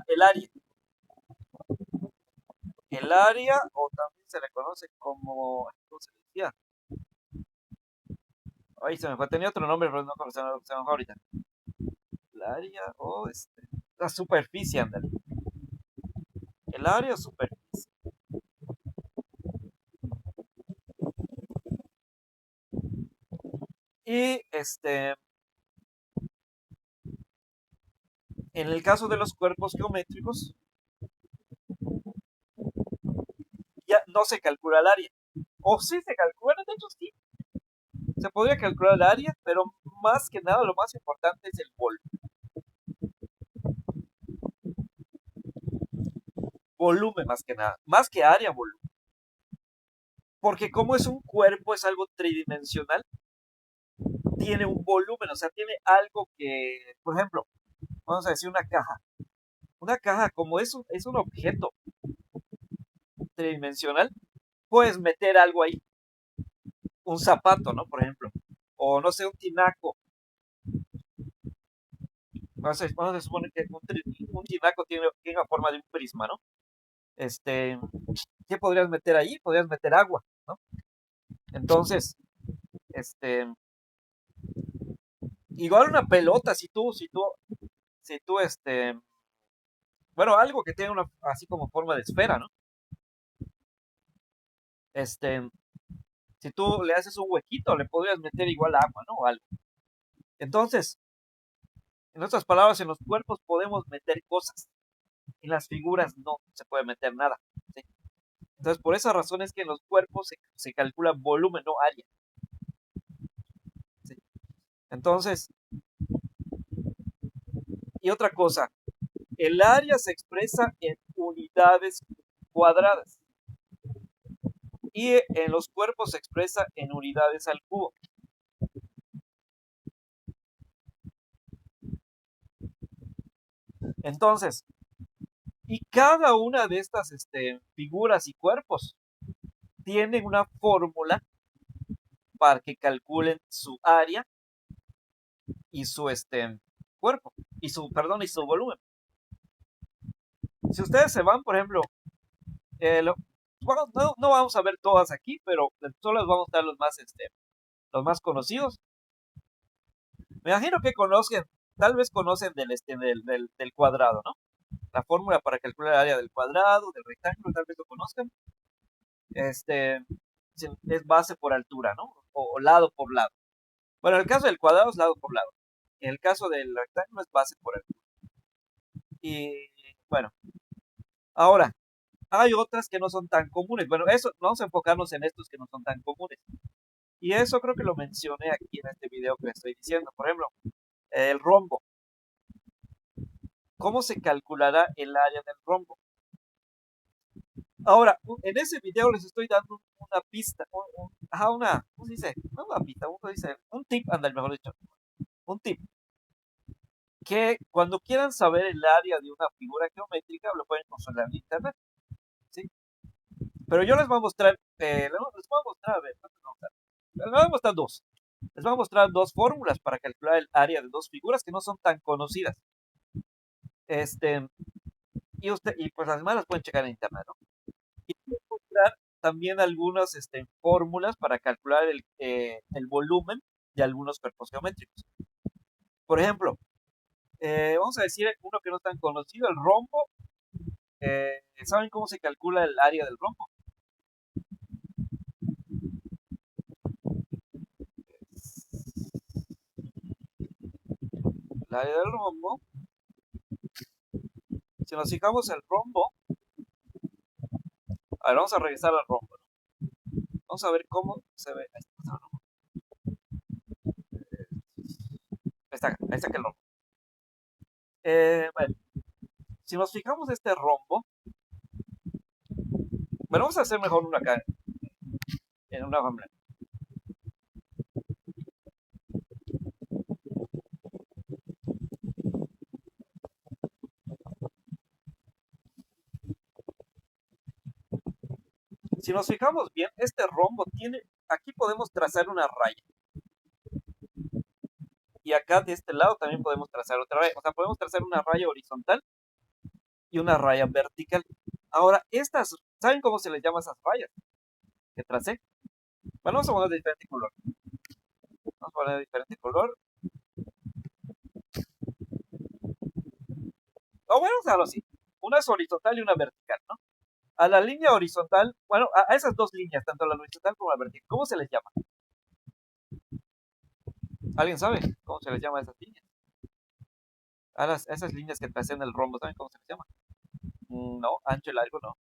el área. El área, o también se le conoce como, ¿cómo se decía? Ahí se me fue, tenía otro nombre, pero no se me fue ahorita. El área o la superficie, ándale. El área o superficie. Y en el caso de los cuerpos geométricos, ya no se calcula el área. O sí se calcula, de hecho sí, se podría calcular el área, pero más que nada lo más importante es el volumen más que nada, más que área, volumen. Porque como es un cuerpo, es algo tridimensional, tiene un volumen, o sea, tiene algo que, por ejemplo, vamos a decir una caja. Una caja, como es un objeto tridimensional, puedes meter algo ahí, un zapato, ¿no? Por ejemplo, o no sé, un tinaco. Vamos a suponer que un tinaco tiene la forma de un prisma, ¿no? Este, ¿Qué podrías meter ahí? Podrías meter agua, ¿no? Entonces, este, igual una pelota, si tú, bueno, algo que tenga así como forma de esfera, ¿no? Este, si tú le haces un huequito, le podrías meter igual agua, ¿no? O algo. Entonces, en otras palabras, en los cuerpos podemos meter cosas, en las figuras no se puede meter nada, ¿sí? Entonces, por esa razón es que en los cuerpos se calcula volumen, no área, ¿sí? Entonces, y otra cosa, el área se expresa en unidades cuadradas y en los cuerpos se expresa en unidades al cubo. Entonces, y cada una de estas figuras y cuerpos tienen una fórmula para que calculen su área y su cuerpo, y su, perdón, y su volumen. Si ustedes se van, por ejemplo, no vamos a ver todas aquí, pero solo les vamos a dar los más conocidos. Me imagino que conocen, tal vez conocen del cuadrado, ¿no? La fórmula para calcular el área del cuadrado, del rectángulo, tal vez lo conozcan. Este, es base por altura, ¿no? O lado por lado. Bueno, en el caso del cuadrado es lado por lado. En el caso del rectángulo es base por altura. Y bueno, ahora, hay otras que no son tan comunes. Bueno, eso, vamos a enfocarnos en estos que no son tan comunes. Y eso creo que lo mencioné aquí en este video que estoy diciendo. Por ejemplo, el rombo. ¿Cómo se calculará el área del rombo? Ahora, en ese video les estoy dando una pista, ¿cómo se dice? No una pista, ¿cómo se dice? Un tip, anda, mejor dicho. Un tip. Que cuando quieran saber el área de una figura geométrica, lo pueden consultar en internet, ¿sí? Pero yo les voy a mostrar, a ver, les voy a mostrar dos. Les voy a mostrar dos fórmulas para calcular el área de dos figuras que no son tan conocidas. Este, y pues las demás las pueden checar en internet, ¿no? Y voy a mostrar también algunas fórmulas para calcular el volumen de algunos cuerpos geométricos. Por ejemplo, vamos a decir uno que no es tan conocido, el rombo. ¿Saben cómo se calcula el área del rombo? El área del rombo, si nos fijamos el rombo, a ver, vamos a regresar al rombo, ¿no? Vamos a ver cómo se ve. Ahí está que el rombo. Bueno, si nos fijamos este rombo, bueno, vamos a hacer mejor uno acá, en una hoja en blanco. Si nos fijamos bien, este rombo tiene, aquí podemos trazar una raya. Y acá de este lado también podemos trazar otra raya. O sea, podemos trazar una raya horizontal y una raya vertical. Ahora, ¿saben cómo se les llama esas rayas que tracé? Bueno, vamos a poner de diferente color. Vamos a poner de diferente color. O bueno, vamos a dejarlo así. Una es horizontal y una vertical, ¿no? A la línea horizontal, bueno, a esas dos líneas, tanto a la horizontal como a la vertical, ¿cómo se les llama? ¿Alguien sabe cómo se les llama a esas líneas? Esas líneas que tracé en el rombo, ¿saben cómo se les llama? No, ancho y largo no.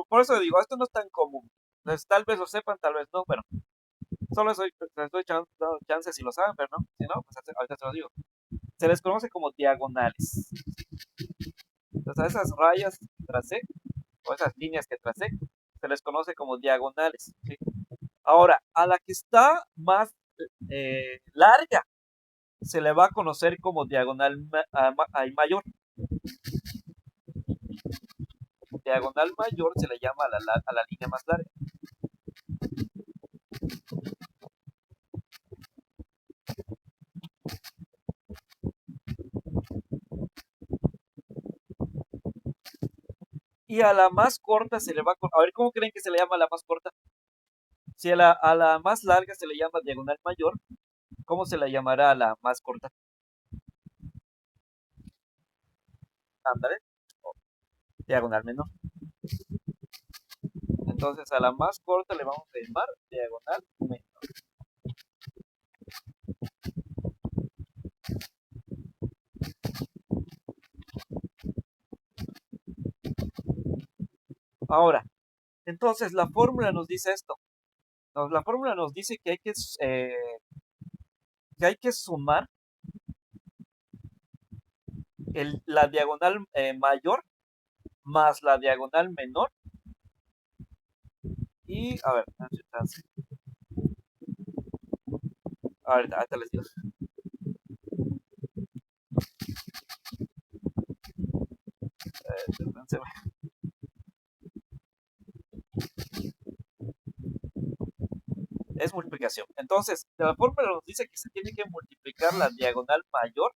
Por eso digo, esto no es tan común. Entonces, tal vez lo sepan, tal vez no, pero solo les doy chance si lo saben, pero no, si no, pues ahorita se lo digo. Se les conoce como diagonales. Entonces, a esas rayas que tracé, o esas líneas que tracé, se les conoce como diagonales, ¿sí? Ahora, a la que está más larga se le va a conocer como diagonal mayor. Diagonal mayor se le llama a la línea más larga. Y a la más corta se le va a ver, ¿cómo creen que se le llama a la más corta? Si a la más larga se le llama diagonal mayor, ¿cómo se le llamará a la más corta? Ándale, diagonal menor. Entonces a la más corta le vamos a llamar diagonal menor. Ahora, entonces la fórmula nos dice esto. La fórmula nos dice que hay que sumar la diagonal mayor más la diagonal menor. Y, a ver, ahorita les digo. Es multiplicación. Entonces, la fórmula nos dice que se tiene que multiplicar la diagonal mayor.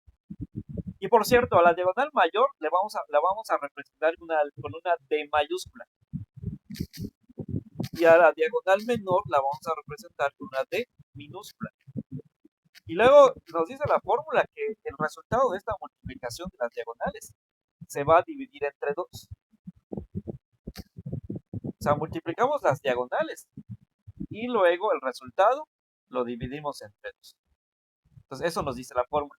Y por cierto, a la diagonal mayor la vamos a representar con una D mayúscula. Y a la diagonal menor la vamos a representar con una D minúscula. Y luego nos dice la fórmula que el resultado de esta multiplicación de las diagonales se va a dividir entre 2. O sea, multiplicamos las diagonales y luego el resultado lo dividimos entre 2. Entonces, eso nos dice la fórmula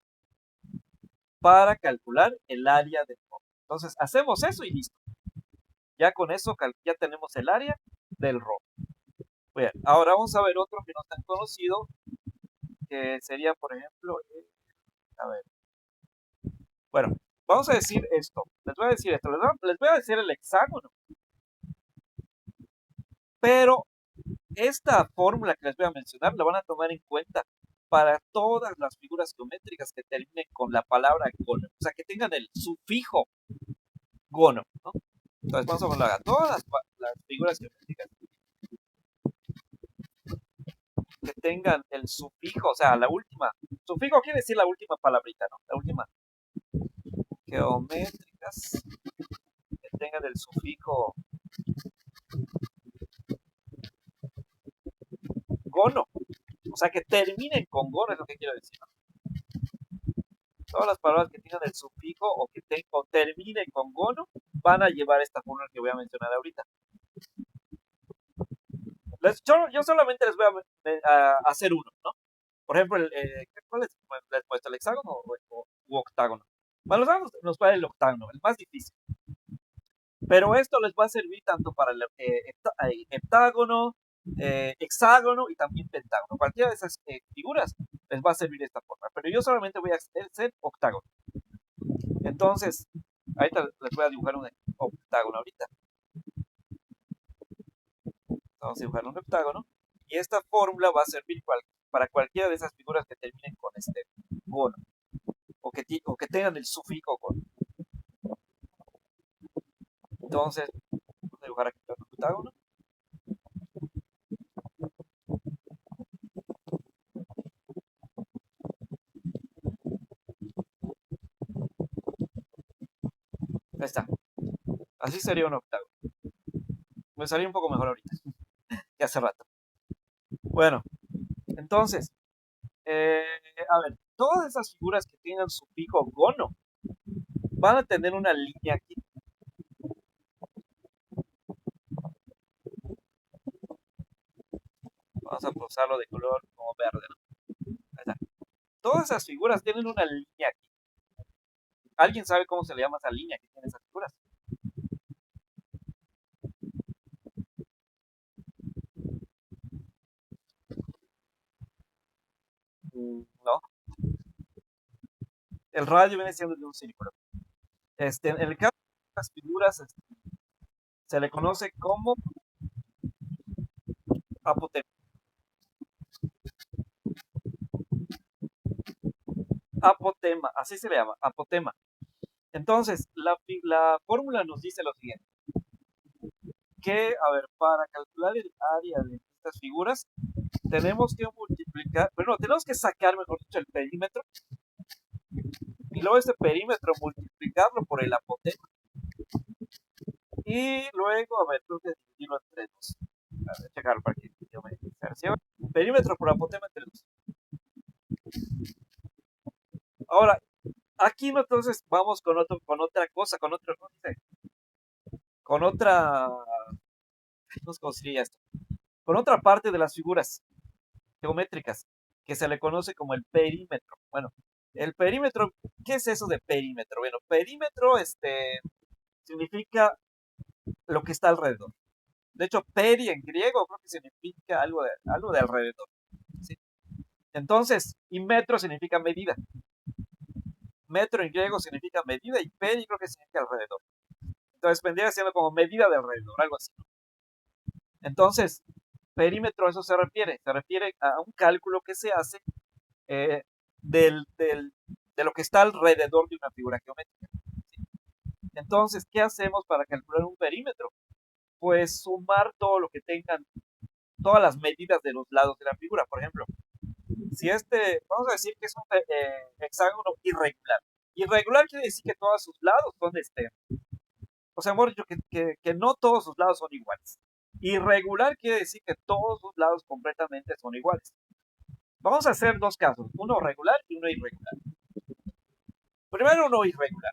para calcular el área del ROM. Entonces, hacemos eso y listo. Ya con eso ya tenemos el área del ROM. Bien, ahora vamos a ver otro que no es tan conocido, que sería, por ejemplo, a ver. Bueno, vamos a decir esto. Les voy a decir esto. Les voy a decir el hexágono. Pero esta fórmula que les voy a mencionar la van a tomar en cuenta para todas las figuras geométricas que terminen con la palabra gono. O sea, que tengan el sufijo gono, ¿no? Entonces vamos a hablar a todas las figuras geométricas que tengan el sufijo, o sea, la última. Sufijo quiere decir la última palabrita, ¿no? La última. Geométricas que tengan el sufijo gono. O sea, que terminen con gono es lo que quiero decir, ¿no? Todas las palabras que tengan el sufijo o terminen con gono van a llevar esta fórmula que voy a mencionar ahorita. Yo solamente les voy a hacer uno, ¿no? Por ejemplo, ¿cuál les muestro? ¿El hexágono o octágono? Bueno, nos va el octágono, el más difícil. Pero esto les va a servir tanto para el heptágono, hexágono y también pentágono. Cualquiera de esas figuras les va a servir esta forma. Pero yo solamente voy a hacer octágono. Entonces, ahorita les voy a dibujar un octágono ahorita. Vamos a dibujar un heptágono. Y esta fórmula va a servir para cualquiera de esas figuras que terminen con este gono. O que tengan el sufijo gono. Entonces, vamos a dibujar aquí un heptágono. Ahí está. Así sería un octágono. Me salió un poco mejor ahorita que hace rato. Bueno, entonces, a ver, todas esas figuras que tengan sufijo gono van a tener una línea aquí. Vamos a posarlo de color como verde, ¿no? Ahí está. Todas esas figuras tienen una línea aquí. ¿Alguien sabe cómo se le llama esa línea que tiene esas figuras? No. El radio viene siendo de un círculo. En el caso de las figuras, se le conoce como apoteosis. apotema, así se le llama, apotema. Entonces, la fórmula nos dice lo siguiente, que, a ver, para calcular el área de estas figuras, tenemos que multiplicar, bueno, tenemos que sacar, mejor dicho, el perímetro, y luego este perímetro multiplicarlo por el apotema, y luego, a ver, creo que dividirlo entre dos. A ver, checar para que yo me cerciore. Perímetro por apotema entre dos. Ahora, aquí entonces vamos con otra cosa, con otra, no sé cómo sería esto, con otra parte de las figuras geométricas que se le conoce como el perímetro. Bueno, el perímetro, ¿qué es eso de perímetro? Bueno, perímetro significa lo que está alrededor. De hecho, peri en griego creo que significa algo de alrededor. ¿Sí? Entonces, y metro significa medida. Metro en griego significa medida y peri creo que significa alrededor. Entonces vendría siendo como medida de alrededor, algo así. Entonces, perímetro a eso se refiere a un cálculo que se hace eh, de lo que está alrededor de una figura geométrica. Entonces, ¿qué hacemos para calcular un perímetro? Pues sumar todo lo que tengan, todas las medidas de los lados de la figura. Por ejemplo, si vamos a decir que es un hexágono irregular. Irregular quiere decir que todos sus lados son o sea, hemos dicho que no todos sus lados son iguales. Irregular quiere decir que todos sus lados completamente son iguales. Vamos a hacer dos casos, uno regular y uno irregular. Primero, uno irregular.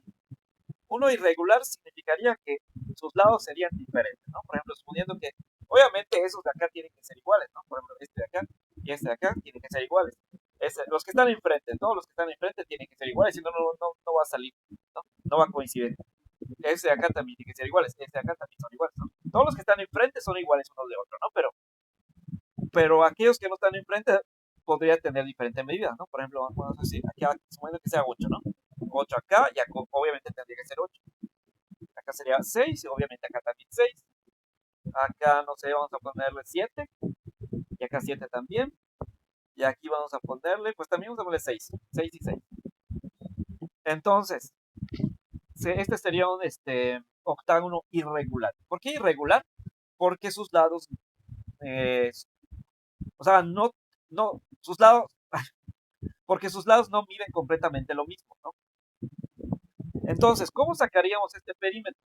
Uno irregular significaría que sus lados serían diferentes, ¿no? Por ejemplo, suponiendo que, obviamente, esos de acá tienen que ser iguales, ¿no? Por ejemplo, este de acá y este de acá tienen que ser iguales. Los que están enfrente, todos los que están enfrente tienen que ser iguales, si no, no va a salir, ¿no? No va a coincidir. Este de acá también tiene que ser iguales, este de acá también son iguales, ¿no? Todos los que están enfrente son iguales unos de otros, ¿no? Pero aquellos que no están enfrente podrían tener diferentes medidas, ¿no? Por ejemplo, vamos a decir, aquí suponiendo que sea 8, ¿no? 8 acá, y obviamente tendría que ser 8. Acá sería 6, y obviamente acá también 6. Acá, no sé, vamos a ponerle 7, y acá 7 también. Y aquí vamos a ponerle, pues también vamos a ponerle 6, 6 y 6. Entonces, este sería un octágono irregular. ¿Por qué irregular? Porque sus lados, eh, o sea, sus lados, porque sus lados no miden completamente lo mismo, ¿no? Entonces, ¿cómo sacaríamos este perímetro?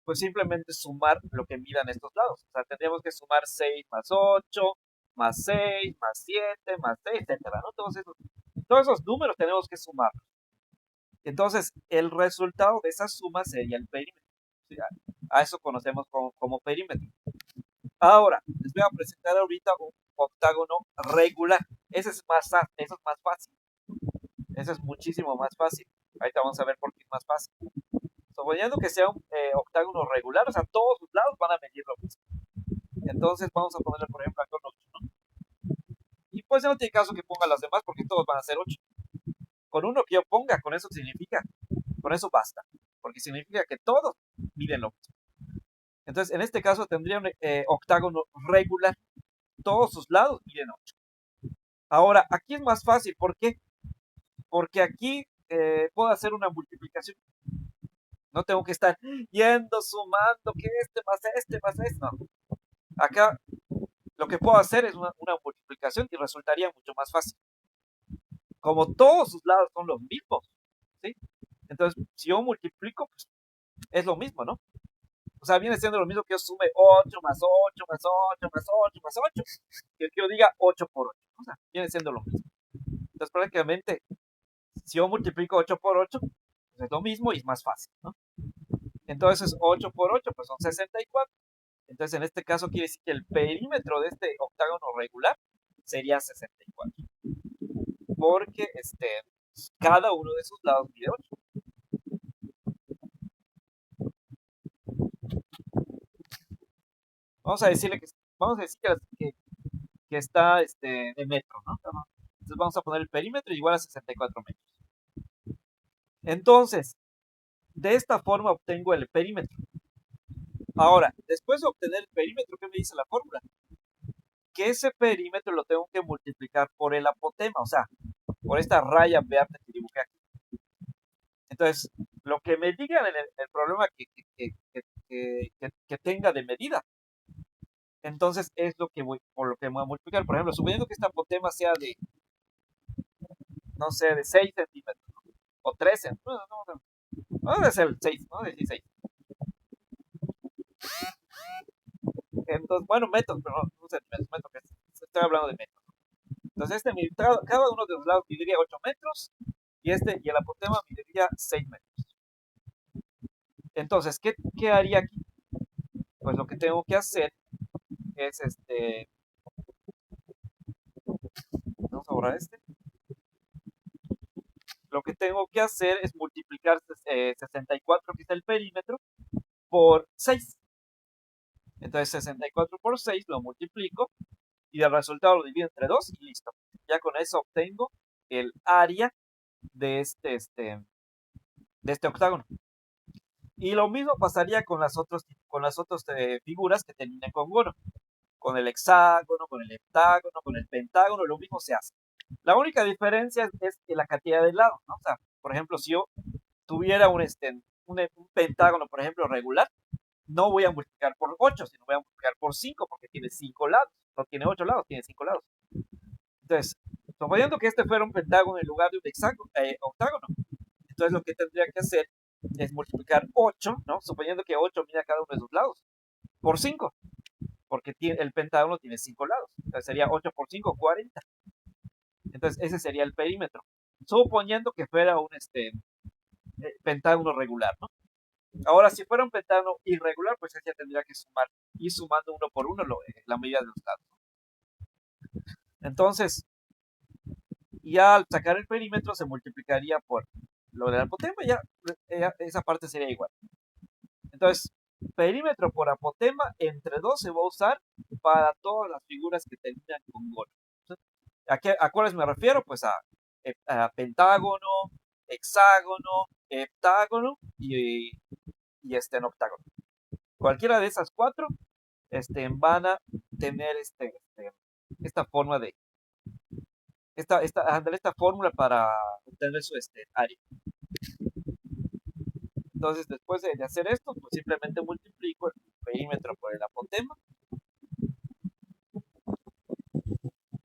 Pues simplemente sumar lo que midan estos lados. O sea, tendríamos que sumar 6 más 8, más 6, más 7, más 6, etcétera, ¿no? Todos esos números tenemos que sumar. Entonces, el resultado de esa suma sería el perímetro. ¿Sí? A eso conocemos como perímetro. Ahora, les voy a presentar ahorita un octágono regular. Eso es más fácil. Eso es muchísimo más fácil. Ahorita vamos a ver por qué es más fácil. Suponiendo que sea un octágono regular, o sea, todos sus lados van a medir lo mismo. Entonces vamos a ponerle, por ejemplo, acá un 8, ¿no? Y pues no tiene caso que ponga las demás porque todos van a ser 8. Con uno que yo ponga, con eso significa, con eso basta. Porque significa que todos miden lo mismo. Entonces, en este caso tendría un octágono regular. Todos sus lados miden 8. Ahora, aquí es más fácil. ¿Por qué? Porque aquí puedo hacer una multiplicación. No tengo que estar yendo, sumando, que este más este. No. Acá lo que puedo hacer es una multiplicación y resultaría mucho más fácil. Como todos sus lados son los mismos, ¿sí? Entonces, si yo multiplico, pues es lo mismo, ¿no? O sea, viene siendo lo mismo que yo sume 8 más 8 más 8 más 8 más 8, que yo diga 8 por 8. O sea, viene siendo lo mismo. Entonces, prácticamente, si yo multiplico 8 por 8, pues es lo mismo y es más fácil, ¿no? Entonces, 8 por 8, pues son 64. Entonces, en este caso quiere decir que el perímetro de este octágono regular sería 64. Porque cada uno de sus lados mide 8. Vamos a decirle vamos a decir que está de metro, ¿no? Entonces vamos a poner el perímetro igual a 64 metros. Entonces, de esta forma obtengo el perímetro. Ahora, después de obtener el perímetro, ¿qué me dice la fórmula? Que ese perímetro lo tengo que multiplicar por el apotema, o sea, por esta raya verde que dibujé aquí. Entonces, lo que me digan en el problema que tenga de medida, entonces es lo que voy, por lo que me voy a multiplicar. Por ejemplo, suponiendo que esta apotema sea de, no sé, de 6 centímetros, ¿no? O 13, no debe ser 6, no debe decir 6. Entonces, bueno, metros, pero no centímetros, metros, estoy hablando de metros. Entonces, cada uno de los lados mediría 8 metros y el apotema mediría 6 metros. Entonces, ¿qué haría aquí? Pues lo que tengo que hacer es vamos a borrar lo que tengo que hacer es multiplicar 64, que es el perímetro, por 6. Entonces 64 por 6 lo multiplico y el resultado lo divido entre 2 y listo. Ya con eso obtengo el área de este octágono. Y lo mismo pasaría con las otras figuras que terminan con gono. Con el hexágono, con el heptágono, con el pentágono, lo mismo se hace. La única diferencia es la cantidad de lados, ¿no? O sea, por ejemplo, si yo tuviera un pentágono, por ejemplo, regular, no voy a multiplicar por 8, sino voy a multiplicar por 5, porque tiene 5 lados. No tiene 8 lados, tiene 5 lados. Entonces, suponiendo que este fuera un pentágono en lugar de un octágono, entonces lo que tendría que hacer es multiplicar 8, ¿no? Suponiendo que 8 mide cada uno de sus lados, por 5, porque el pentágono tiene 5 lados. Entonces sería 8 por 5, 40. Entonces ese sería el perímetro. Suponiendo que fuera un pentágono regular, ¿no? Ahora, si fuera un pentágono irregular, pues ya tendría que ir sumando uno por uno la medida de los lados. Entonces, ya al sacar el perímetro se multiplicaría por lo del apotema, ya esa parte sería igual. Entonces, perímetro por apotema entre 2 se va a usar para todas las figuras que terminan con gono. ¿A cuáles me refiero? Pues a pentágono, hexágono, heptágono y en octágono. Cualquiera de esas cuatro van a tener esta forma de esta fórmula para obtener su área. Entonces, después de hacer esto, pues simplemente multiplico el perímetro por el apotema.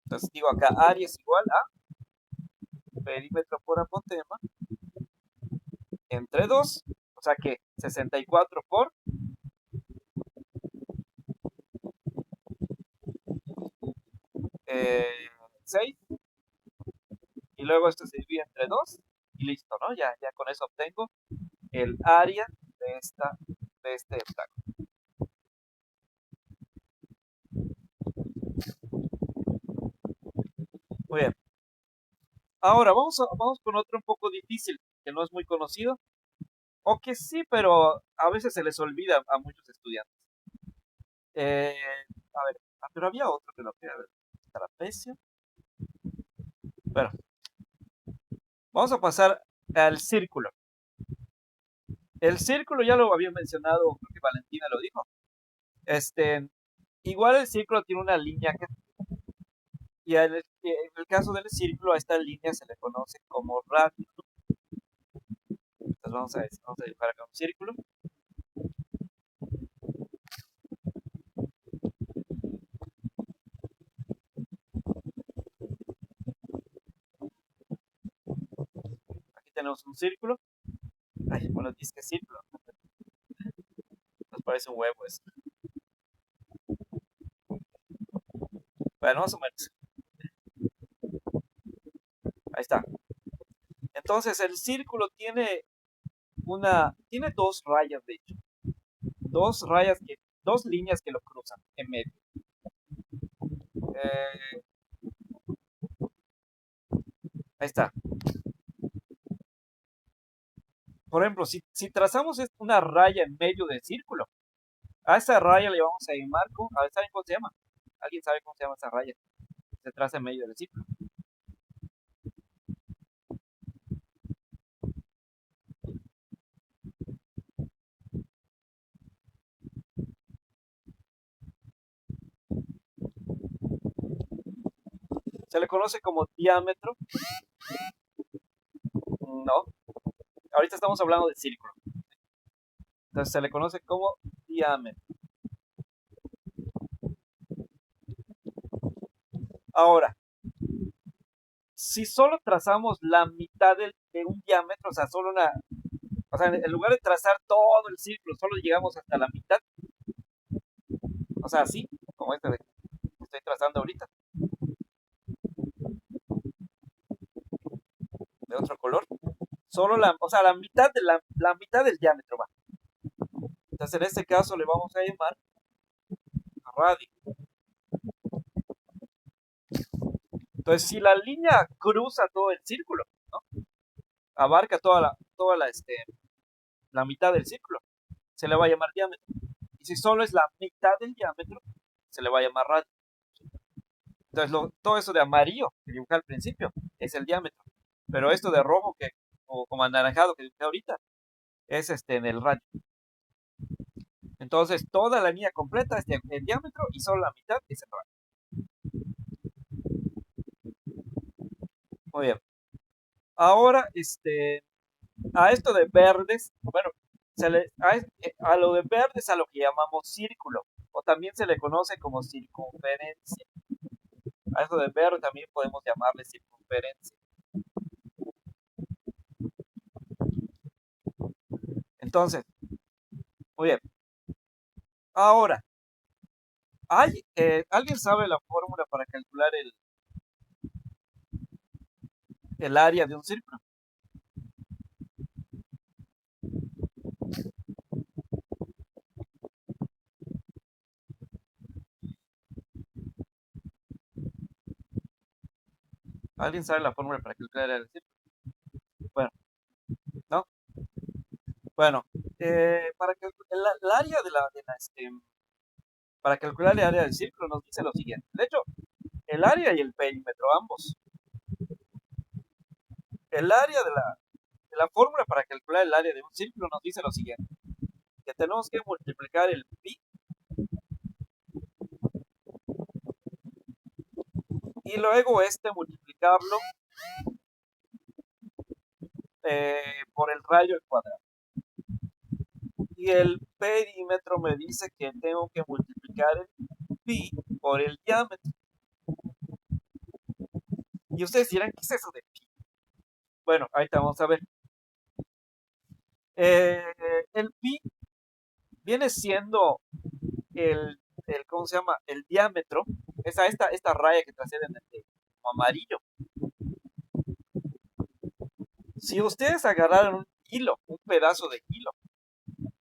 Entonces digo acá, área es igual a perímetro por apotema entre 2, o sea que 64 por 6, y luego esto se divide entre 2 y listo, ¿no? Ya con eso obtengo el área de este heptágono. Muy bien. Ahora vamos con otro un poco difícil, que no es muy conocido, o que sí, pero a veces se les olvida a muchos estudiantes. Eh, a ver, pero había otro que lo que, a ver, trapecio. Bueno, vamos a pasar al círculo. El círculo ya lo había mencionado, creo que Valentina lo dijo. Igual el círculo tiene una línea y en el caso del círculo a esta línea se le conoce como radio. Entonces vamos a dibujar acá un círculo. Aquí tenemos un círculo. Ay, bueno, dice que círculo. Nos parece un huevo eso. Bueno, más o menos. Ahí está. Entonces el círculo tiene dos rayas, de hecho. Dos líneas que lo cruzan en medio. Eh, ahí está. Por ejemplo, si trazamos una raya en medio del círculo, a esa raya le vamos a llamar, a ver, ¿saben cómo se llama? ¿Alguien sabe cómo se llama esa raya? Se traza en medio del círculo. Se le conoce como diámetro No, ahorita estamos hablando de círculo. Entonces se le conoce como diámetro. Ahora, si solo trazamos la mitad de un diámetro, o sea, o sea, en lugar de trazar todo el círculo, solo llegamos hasta la mitad, o sea, así, como este de que estoy trazando ahorita, de otro color, solo o sea, la mitad del diámetro va. Entonces, en este caso le vamos a llamar radio. Entonces, si la línea cruza todo el círculo, ¿no? Abarca la mitad del círculo, se le va a llamar diámetro. Y si solo es la mitad del diámetro, se le va a llamar radio. Entonces, todo eso de amarillo que dibujé al principio es el diámetro. Pero esto de rojo o como anaranjado que dibujé ahorita es en el radio. Entonces, toda la línea completa es el diámetro y solo la mitad es el radio. Muy bien. Ahora, a esto de verdes, bueno, a lo de verdes a lo que llamamos círculo, o también se le conoce como circunferencia. A esto de verde también podemos llamarle circunferencia. Entonces, muy bien. Ahora, ¿alguien sabe la fórmula para calcular el área de un círculo? ¿Alguien sabe la fórmula para calcular el área del círculo? Bueno, ¿no? Bueno, para calcular el área para calcular el área del círculo nos dice lo siguiente. De hecho, el área y el perímetro, ambos. El área de la fórmula para calcular el área de un círculo nos dice lo siguiente, que tenemos que multiplicar el pi y luego multiplicarlo por el radio al cuadrado. Y el perímetro me dice que tengo que multiplicar el pi por el diámetro. Y ustedes dirán, ¿qué es eso de pi? Bueno, ahorita vamos a ver. Eh, el pi viene siendo ¿cómo se llama? El diámetro, esta raya que tracé en el amarillo. Si ustedes agarraran un hilo, un pedazo de hilo,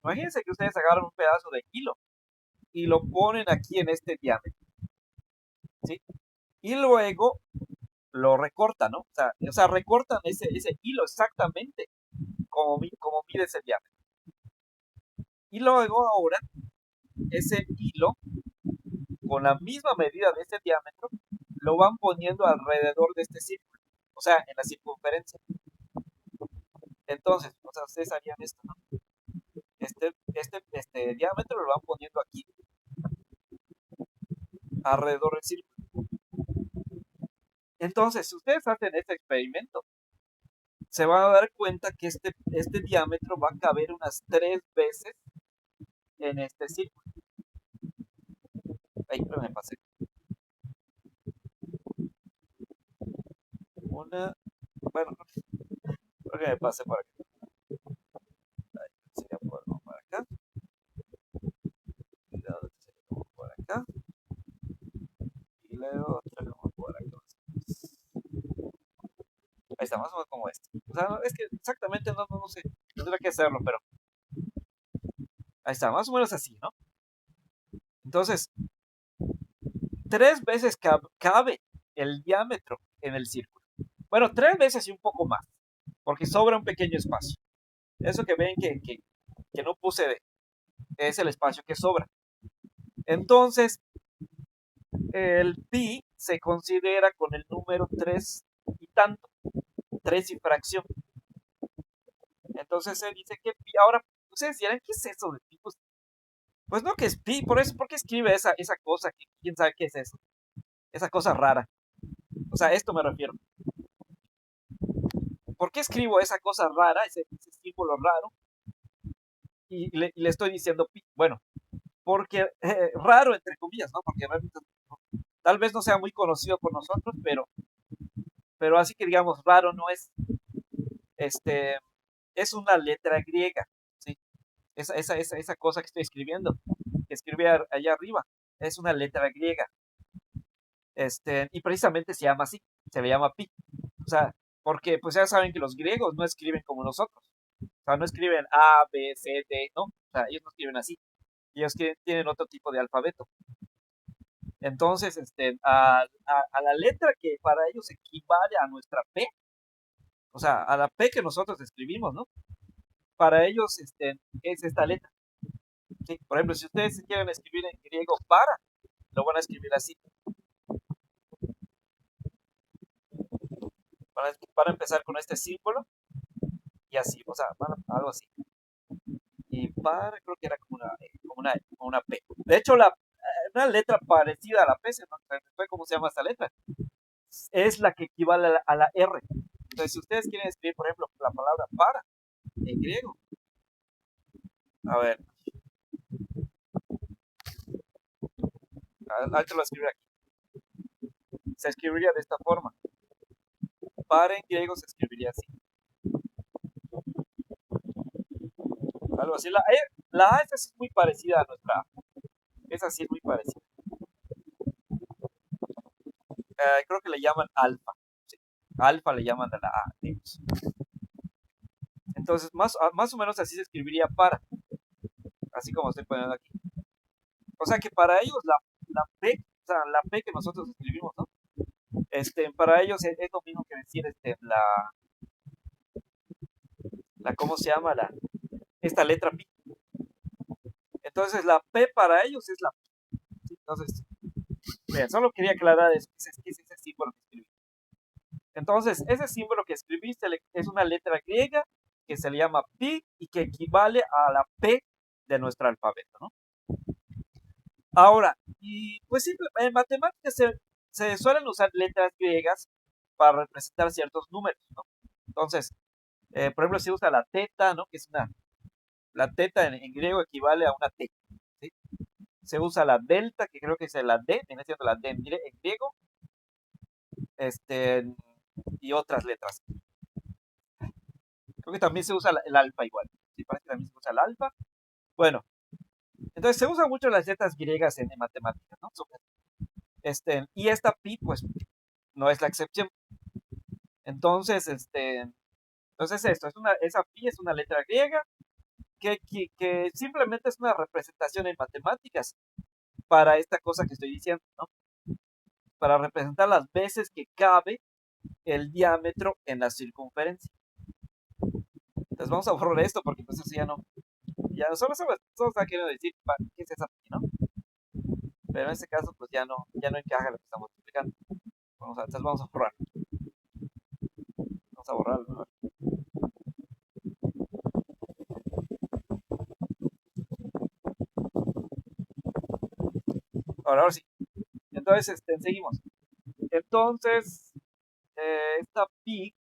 imagínense que ustedes agarran un pedazo de hilo y lo ponen aquí en este diámetro, ¿sí? Y luego lo recortan, ¿no? O sea recortan ese hilo exactamente como mide ese diámetro. Y luego ahora, ese hilo, con la misma medida de este diámetro, lo van poniendo alrededor de este círculo, o sea, en la circunferencia. Entonces, o sea, ustedes harían esto, ¿no? Este diámetro lo van poniendo aquí, alrededor del círculo. Entonces, si ustedes hacen este experimento, se van a dar cuenta que este diámetro va a caber unas 3 veces en este círculo. Ahí me pasé. Bueno, creo que me pasé por acá. Ahí sería por acá. Y la otra sería como por acá. Y luego otra como por acá. Ahí está, más o menos como este. O sea, es que exactamente no sé. Tendría que hacerlo, pero ahí está, más o menos así, ¿no? Entonces, 3 veces cabe el diámetro en el círculo. Bueno, 3 veces y un poco más, porque sobra un pequeño espacio. Eso que ven que no puse es el espacio que sobra. Entonces, el pi se considera con el número 3 y tanto, 3 y fracción. Entonces se dice que pi, ahora ustedes dirán, ¿qué es eso de pi? Pues no que es pi, por eso, ¿por qué escribe esa cosa que quién sabe qué es eso? Esa cosa rara. O sea, a esto me refiero. ¿por qué escribo esa cosa rara, ese símbolo raro? Y le estoy diciendo pi. Bueno, porque raro entre comillas, ¿no? Porque realmente tal vez no sea muy conocido por nosotros, pero así que digamos raro no es, este, es una letra griega, ¿sí? Esa cosa que estoy escribiendo, que escribí allá arriba, es una letra griega, y precisamente se llama así, se le llama pi, o sea, porque pues ya saben que los griegos no escriben como nosotros, o sea, no escriben A, B, C, D, ¿no? O sea, ellos no escriben así, ellos tienen otro tipo de alfabeto. Entonces, a la letra que para ellos equivale a nuestra P, o sea, a la P que nosotros escribimos, ¿no? Para ellos, es esta letra. ¿Sí? Por ejemplo, si ustedes quieren escribir en griego para, lo van a escribir así. Para empezar con este símbolo y así, o sea, algo así. Y para, creo que era como una P. De hecho, una letra parecida a la P, se me fue cómo se llama esta letra, es la que equivale a la R. Entonces, si ustedes quieren escribir, por ejemplo, la palabra para en griego, a ver, ahorita lo escribir aquí. Se escribiría de esta forma. Para en griego se escribiría así. Algo así. La A esa sí es muy parecida a nuestra A. Esa sí es muy parecida. Creo que le llaman alfa. Sí. Alfa le llaman a la A. Entonces, más o menos así se escribiría para. Así como estoy poniendo aquí. O sea que para ellos la P, o sea, la P que nosotros escribimos, ¿no? Para ellos es lo mismo que decir ¿cómo se llama? Esta letra pi. Entonces la P para ellos es la P. ¿Sí? Entonces, bien, solo quería aclarar eso, que es ese símbolo que escribí. Entonces, ese símbolo que escribiste es una letra griega que se le llama pi y que equivale a la P de nuestro alfabeto, ¿no? Ahora, y pues sí, en matemáticas se suelen usar letras griegas para representar ciertos números, ¿no? Entonces, por ejemplo, se usa la teta, ¿no? La teta en griego equivale a una T, ¿sí? Se usa la delta, que creo que es la D, viene siendo la D en griego, este, y otras letras. Creo que también se usa el alfa igual, ¿sí? Parece que también se usa el alfa. Bueno, entonces se usan mucho las letras griegas en matemáticas, ¿no? Y esta pi, pues, no es la excepción. Entonces esto, esa pi es una letra griega que simplemente es una representación en matemáticas para esta cosa que estoy diciendo, ¿no? Para representar las veces que cabe el diámetro en la circunferencia. Entonces vamos a borrar esto porque entonces ya solo está queriendo decir qué es esa pi, ¿no? Pero en este caso pues ya no encaja lo que estamos explicando. Entonces vamos a borrar. Vamos a borrarlo, ¿no? Ahora sí. Entonces, seguimos. Entonces, esta pi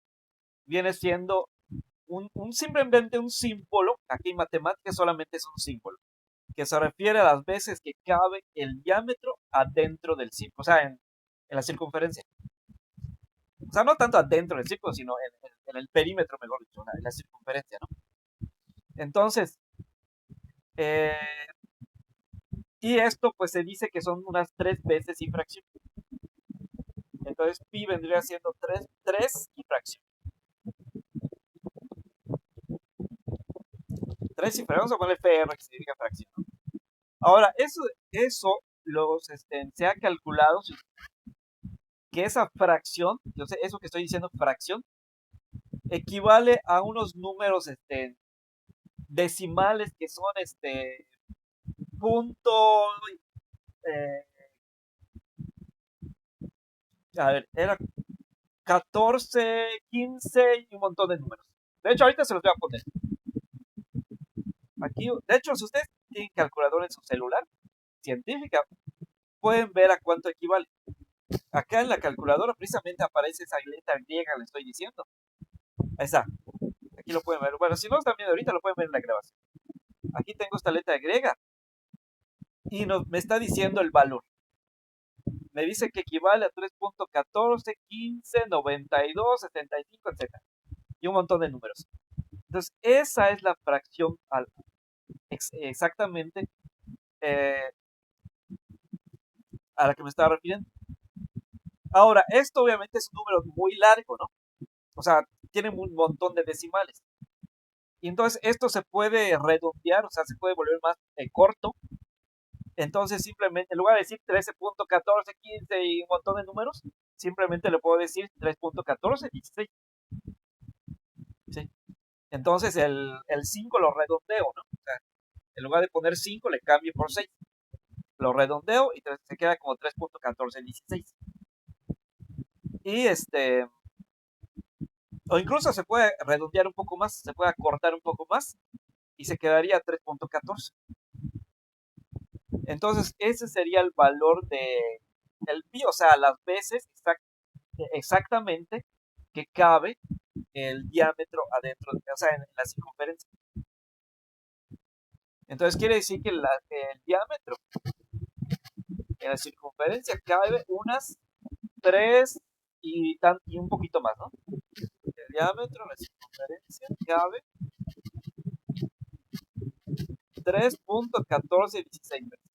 viene siendo simplemente un símbolo, aquí en matemáticas solamente es un símbolo, que se refiere a las veces que cabe el diámetro adentro del círculo, o sea, en la circunferencia. O sea, no tanto adentro del círculo, sino en el perímetro, mejor dicho, en la circunferencia, ¿no? Entonces, eh, y esto pues se dice que son unas 3 veces y fracción. Entonces, pi vendría siendo 3 y fracción. 3 y fracción, vamos a poner FR que significa fracción, ¿no? Ahora, eso se ha calculado que esa fracción, yo sé, eso que estoy diciendo, fracción, equivale a unos números decimales que son punto, eh, a ver, era 14, 15 y un montón de números. De hecho, ahorita se los voy a poner. Aquí, de hecho, si ustedes tienen calculadora en su celular, científica, pueden ver a cuánto equivale. Acá en la calculadora precisamente aparece esa letra griega, le estoy diciendo. Ahí está. Aquí lo pueden ver. Bueno, si no están viendo ahorita, lo pueden ver en la grabación. Aquí tengo esta letra griega y me está diciendo el valor. Me dice que equivale a 3.14, 15, 92, 75, etcétera. Y un montón de números. Entonces, esa es la fracción exactamente eh, a la que me estaba refiriendo. Ahora, esto obviamente es un número muy largo, ¿no? O sea, tiene un montón de decimales. Y entonces esto se puede redondear, o sea, se puede volver más corto. Entonces simplemente, en lugar de decir 13.14, 15 y un montón de números, simplemente le puedo decir 3.14, 16. ¿Sí? Entonces el 5 lo redondeo, ¿no? O sea, en lugar de poner 5, le cambio por 6. Lo redondeo y se queda como 3.14, 16. Y o incluso se puede redondear un poco más, se puede acortar un poco más y se quedaría 3.14. Entonces, ese sería el valor del pi, o sea, las veces exactamente que cabe el diámetro adentro, o sea, en la circunferencia. Entonces, quiere decir que el diámetro en la circunferencia cabe unas 3 y un poquito más, ¿no? El diámetro en la circunferencia cabe 3.1416 veces.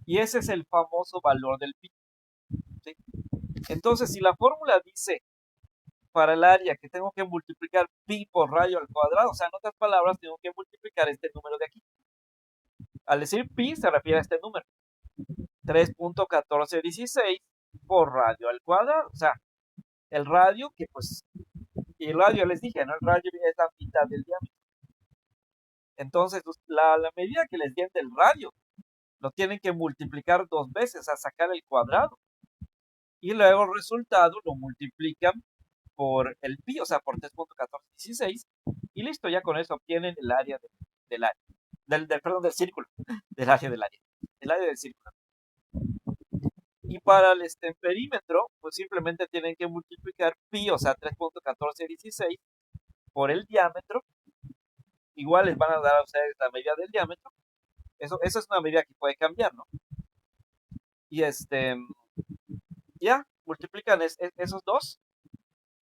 Y ese es el famoso valor del pi. ¿Sí? Entonces, si la fórmula dice para el área que tengo que multiplicar pi por radio al cuadrado, o sea, en otras palabras, tengo que multiplicar este número de aquí. Al decir pi se refiere a este número, 3.1416 por radio al cuadrado, o sea, el radio que pues, y el radio les dije, ¿no? El radio es la mitad del diámetro. Entonces, pues, la medida que les den del radio, lo tienen que multiplicar dos veces a sacar el cuadrado. Y luego el resultado lo multiplican por el pi, o sea, por 3.1416. Y listo, ya con eso obtienen el área del área. Perdón, del círculo. Del área del área. El área del círculo. Y para el perímetro, pues simplemente tienen que multiplicar pi, o sea, 3.1416 por el diámetro. Igual les van a dar a ustedes la medida del diámetro. Eso es una medida que puede cambiar, ¿no? Y ya, multiplican esos dos,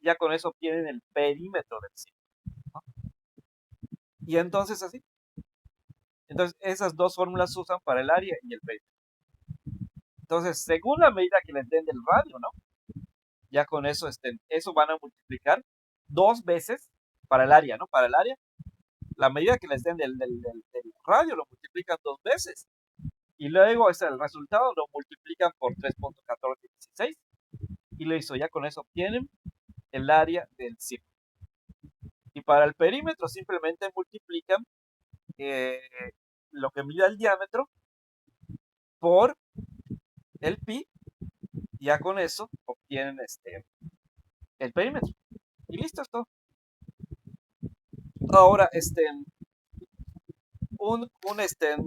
ya con eso obtienen el perímetro del círculo, ¿no? Y entonces así. Entonces esas dos fórmulas se usan para el área y el perímetro. Entonces, según la medida que les den del radio, ¿no? Ya con eso, eso van a multiplicar dos veces para el área, ¿no? Para el área, la medida que les den del radio lo multiplican dos veces. Y luego el resultado lo multiplican por 3.1416 y listo, ya con eso obtienen el área del círculo. Y para el perímetro simplemente multiplican eh, lo que mide el diámetro por el pi, y ya con eso obtienen el perímetro. Y listo, es todo. Ahora,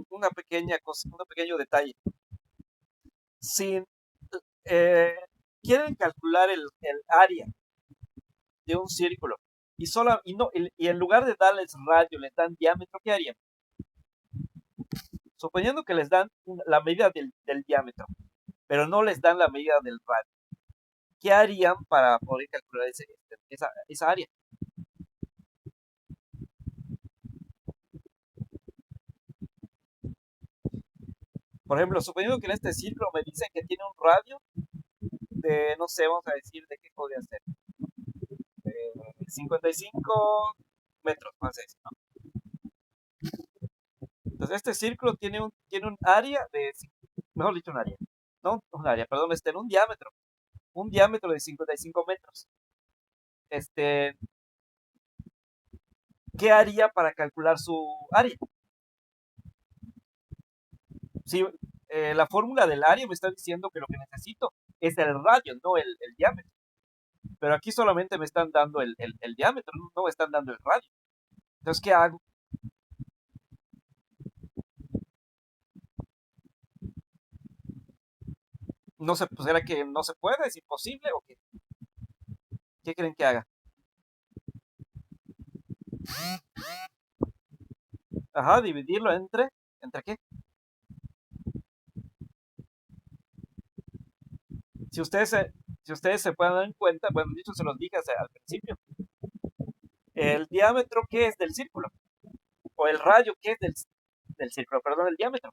una pequeña cosa, un pequeño detalle. Si eh, quieren calcular el área de un círculo y en lugar de darles radio les dan diámetro, ¿qué harían? Suponiendo que les dan la medida del diámetro, pero no les dan la medida del radio, ¿qué harían para poder calcular esa área? Por ejemplo, suponiendo que en este círculo me dicen que tiene un radio de, no sé, vamos a decir, ¿de qué podría ser? 55 metros, vamos a decir, ¿no? Entonces, este círculo tiene un área mejor dicho, un área, no, un área, perdón, en un diámetro de 55 metros. Este, ¿Qué haría para calcular su área? Si la fórmula del área me está diciendo que lo que necesito es el radio, no el diámetro. Pero aquí solamente me están dando el diámetro, no me están dando el radio. Entonces, ¿qué hago? No sé, pues, ¿será que no se puede? ¿Es imposible? ¿O qué? ¿Qué creen que haga? Ajá, dividirlo ¿entre qué? Si ustedes se, si ustedes se pueden dar cuenta, bueno, dicho se los dije al principio, el diámetro que es del círculo, o el radio que es del círculo, perdón, el diámetro.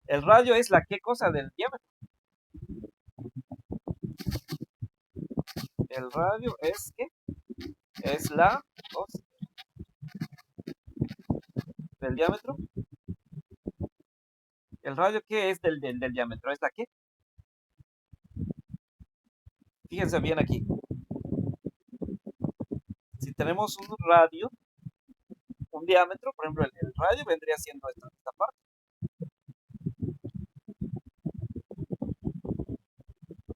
El radio es la qué cosa del diámetro. El radio es qué? Es la cosa del diámetro. El radio qué es del diámetro, es la qué. Fíjense bien aquí. Si tenemos un radio, un diámetro, por ejemplo, el radio vendría siendo esta parte.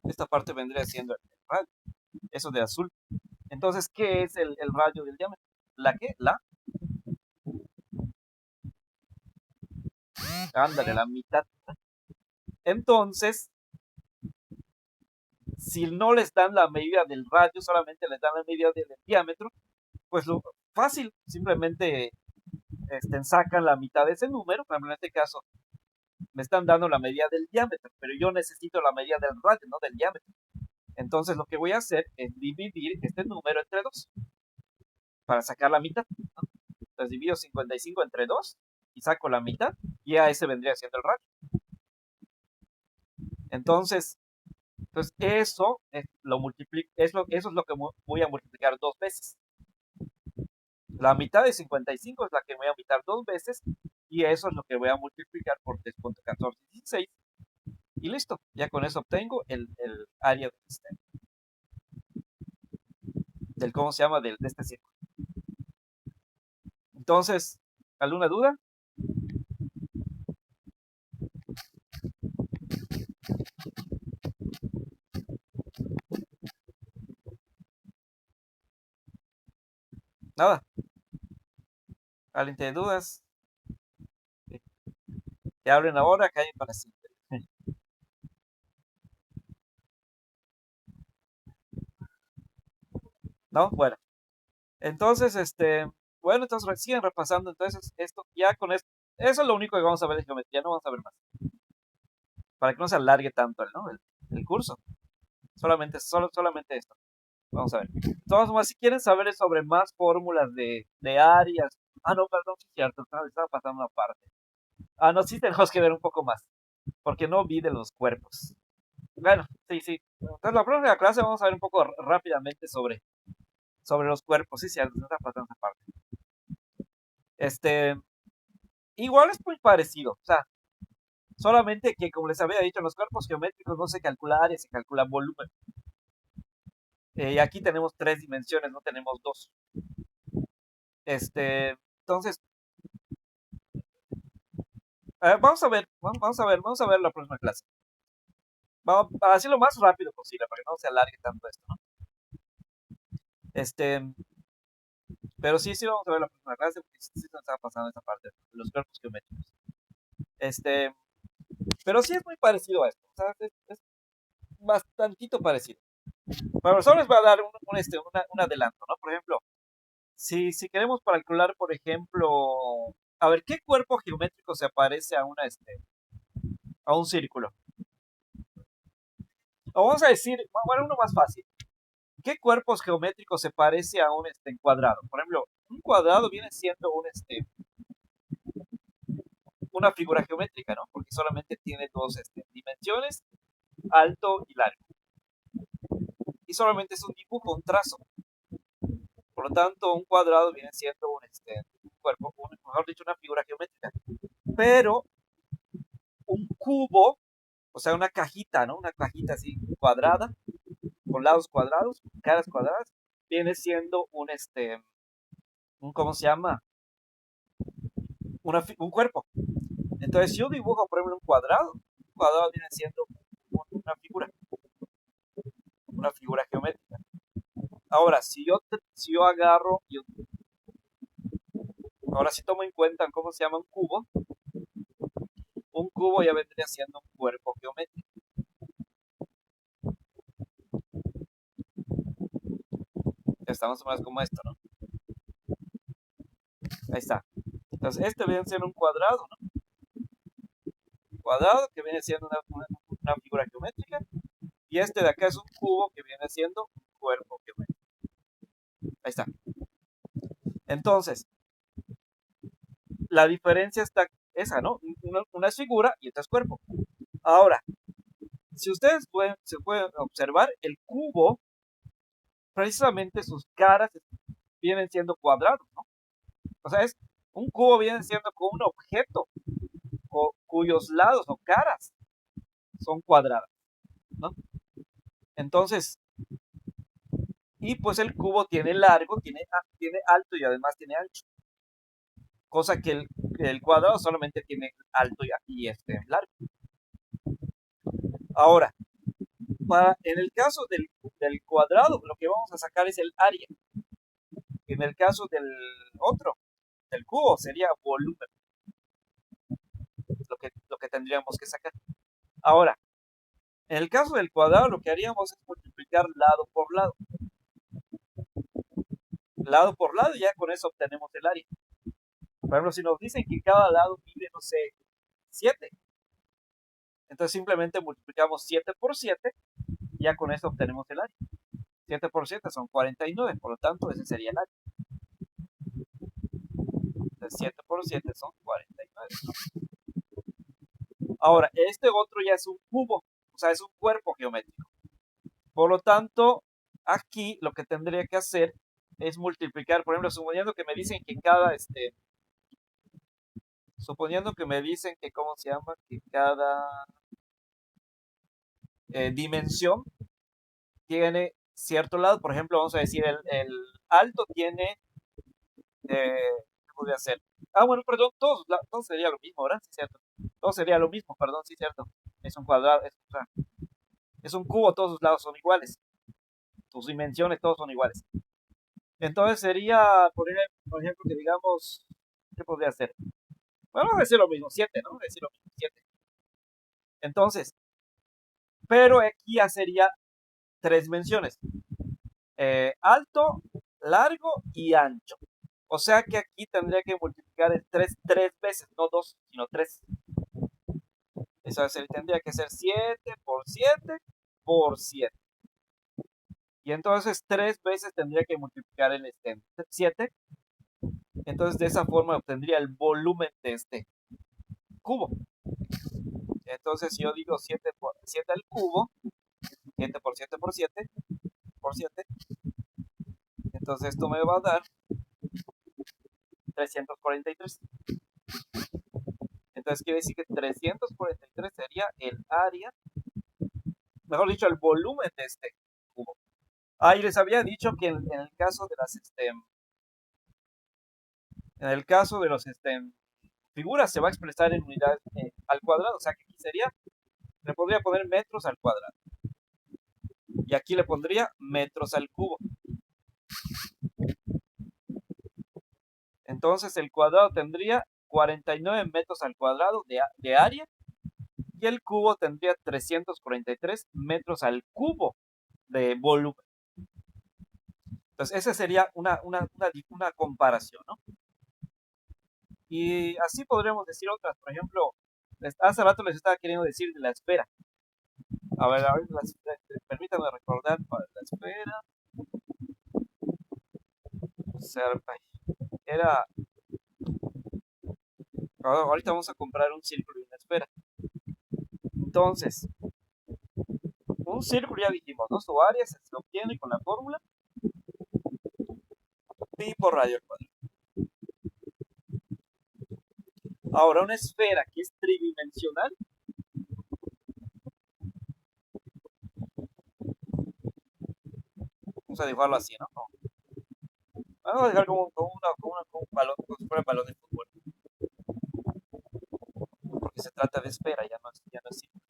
Esta parte vendría siendo el radio, eso de azul. Entonces, ¿qué es el radio del diámetro? ¿La qué? Ándale, la mitad. Entonces, si no les dan la medida del radio, solamente les dan la medida del diámetro, pues lo fácil, simplemente sacan la mitad de ese número, por ejemplo, en este caso, me están dando la medida del diámetro, pero yo necesito la medida del radio, no del diámetro. Entonces, lo que voy a hacer es dividir este número entre 2 para sacar la mitad, ¿no? Entonces, divido 55 entre 2 y saco la mitad, y a ese vendría siendo el radio. Entonces, eso lo multiplico, eso es lo que voy a multiplicar 2 veces. La mitad de 55 es la que voy a multiplicar 2 veces, y eso es lo que voy a multiplicar por 3.1416, y listo. Ya con eso obtengo el área del ¿cómo se llama? De este círculo. Entonces, ¿alguna duda? Nada. ¿Alguien tiene dudas? Que hablen ahora, que hay para siempre. ¿No? Bueno. Entonces, bueno, entonces siguen repasando. Entonces, esto, ya con esto, eso es lo único que vamos a ver de geometría, no vamos a ver más. Para que no se alargue tanto ¿no? el curso. Solamente esto. Vamos a ver. Entonces, si quieren saber sobre más fórmulas de áreas. Ah, no, perdón, sí es cierto, estaba pasando una parte. Ah, no, sí tenemos que ver un poco más, porque no vi de los cuerpos. Bueno, sí, sí. Entonces, la próxima clase vamos a ver un poco rápidamente sobre los cuerpos. Sí, cierto, está pasando esa parte. Este, igual es muy parecido, o sea, solamente que, como les había dicho, en los cuerpos geométricos no se calcula área, se calcula volumen. Y aquí tenemos 3 dimensiones, no tenemos 2. Entonces, vamos a ver la próxima clase. Vamos a hacerlo lo más rápido posible para que no se alargue tanto esto, ¿no? Este, pero sí, sí vamos a ver la próxima clase porque sí nos está pasando esa parte de los cuerpos geométricos. Este, pero sí es muy parecido a esto, o sea, es bastantito parecido. Pero solo les voy a dar un adelanto, ¿no? Por ejemplo, si queremos calcular, por ejemplo, a ver, ¿qué cuerpo geométrico se parece a un círculo? O vamos a decir, bueno, uno más fácil. ¿Qué cuerpos geométricos se parece a un cuadrado? Por ejemplo, un cuadrado viene siendo una figura geométrica, ¿no? Porque solamente tiene 2 dimensiones, alto y largo. Y solamente es un dibujo, un trazo. Por lo tanto, un cuadrado viene siendo un cuerpo, mejor dicho, una figura geométrica. Pero un cubo, o sea, una cajita, ¿no? Una cajita así cuadrada, con lados cuadrados, caras cuadradas, viene siendo ¿cómo se llama? Un cuerpo. Entonces, si yo dibujo, por ejemplo, un cuadrado viene siendo una figura geométrica. Ahora, si yo agarro, ahora si tomo en cuenta cómo se llama un cubo ya vendría siendo un cuerpo geométrico. Está más o menos como esto, ¿no? Ahí está. Entonces, este viene siendo un cuadrado, ¿no? Cuadrado que viene siendo una figura geométrica. Y este de acá es un cubo que viene siendo un cuerpo geométrico. Ahí está. Entonces, la diferencia está esa, ¿no? Una es figura y esta es cuerpo. Ahora, si ustedes se pueden observar, el cubo, precisamente sus caras vienen siendo cuadrados, ¿no? O sea, un cubo viene siendo como un objeto cuyos lados o caras son cuadradas, ¿no? Entonces, y pues el cubo tiene largo, tiene alto y además tiene ancho, cosa que el cuadrado solamente tiene alto y largo. Ahora, en el caso del cuadrado, lo que vamos a sacar es el área. En el caso del otro, del cubo, sería volumen, lo que tendríamos que sacar. Ahora, en el caso del cuadrado, lo que haríamos es multiplicar lado por lado. Lado por lado, y ya con eso obtenemos el área. Por ejemplo, si nos dicen que cada lado mide, no sé, 7, entonces simplemente multiplicamos 7 por 7, y ya con eso obtenemos el área. 7 por 7 son 49, por lo tanto, ese sería el área. Entonces, 7 por 7 son 49. Ahora, este otro ya es un cubo, o sea, es un cuerpo geométrico. Por lo tanto, aquí lo que tendría que hacer es multiplicar, por ejemplo, suponiendo que me dicen que ¿cómo se llama? Que cada dimensión tiene cierto lado. Por ejemplo, vamos a decir, el alto tiene, ¿qué podría ser? Ah, bueno, perdón, todo sería lo mismo, ¿verdad? Sí, cierto. Todo sería lo mismo, perdón, sí, cierto. Es un cuadrado, es un cubo, todos sus lados son iguales. Sus dimensiones, todos son iguales. Entonces sería, por ejemplo, que digamos, ¿qué podría ser? Bueno, vamos a decir lo mismo, 7, ¿no? Vamos a decir lo mismo, 7. Entonces, pero aquí ya sería tres dimensiones. Alto, largo y ancho. O sea que aquí tendría que multiplicar el 3 tres veces, no dos, sino 3. Eso tendría que ser 7 por 7 por 7. Y entonces 3 veces tendría que multiplicar el 7. Entonces de esa forma obtendría el volumen de este cubo. Entonces si yo digo 7 por 7 al cubo, 7 por 7 por 7 por 7, entonces esto me va a dar 343. Entonces quiere decir que 343 sería el área, mejor dicho, el volumen de este cubo. Ah, y les había dicho que en el caso de los figuras se va a expresar en unidades al cuadrado, o sea que aquí le podría poner metros al cuadrado. Y aquí le pondría metros al cubo. Entonces el cuadrado tendría 49 metros al cuadrado de área y el cubo tendría 343 metros al cubo de volumen. Entonces, esa sería una comparación, ¿no? Y así podríamos decir otras. Por ejemplo, hace rato les estaba queriendo decir de la esfera. A ver, permítanme recordar para la esfera. O sea, era. Ahorita vamos a comprar un círculo y una esfera. Entonces, un círculo ya dijimos, ¿no? Su área se obtiene con la fórmula pi por radio al cuadrado. Ahora, una esfera que es tridimensional, vamos a dibujarlo así, ¿no? Vamos a dejar como un balón, como si fuera un balón de fútbol, porque se trata de esfera, ya no es círculo.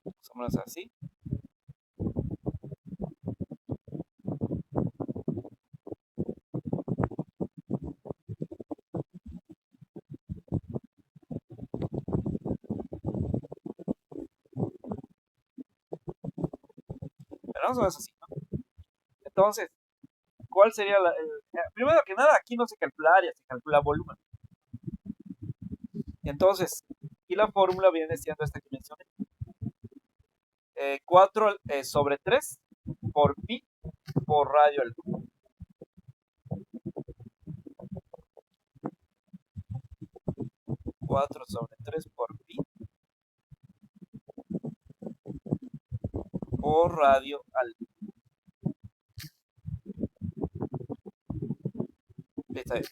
Más o menos así. Bueno, más o menos así, ¿no? Entonces, ¿cuál sería primero que nada, aquí no se calcula área, se calcula volumen. Entonces, y la fórmula viene siendo esta que mencioné. 4 sobre 3 por pi por radio al cubo. 4 sobre 3 por pi por radio al cubo. Está bien.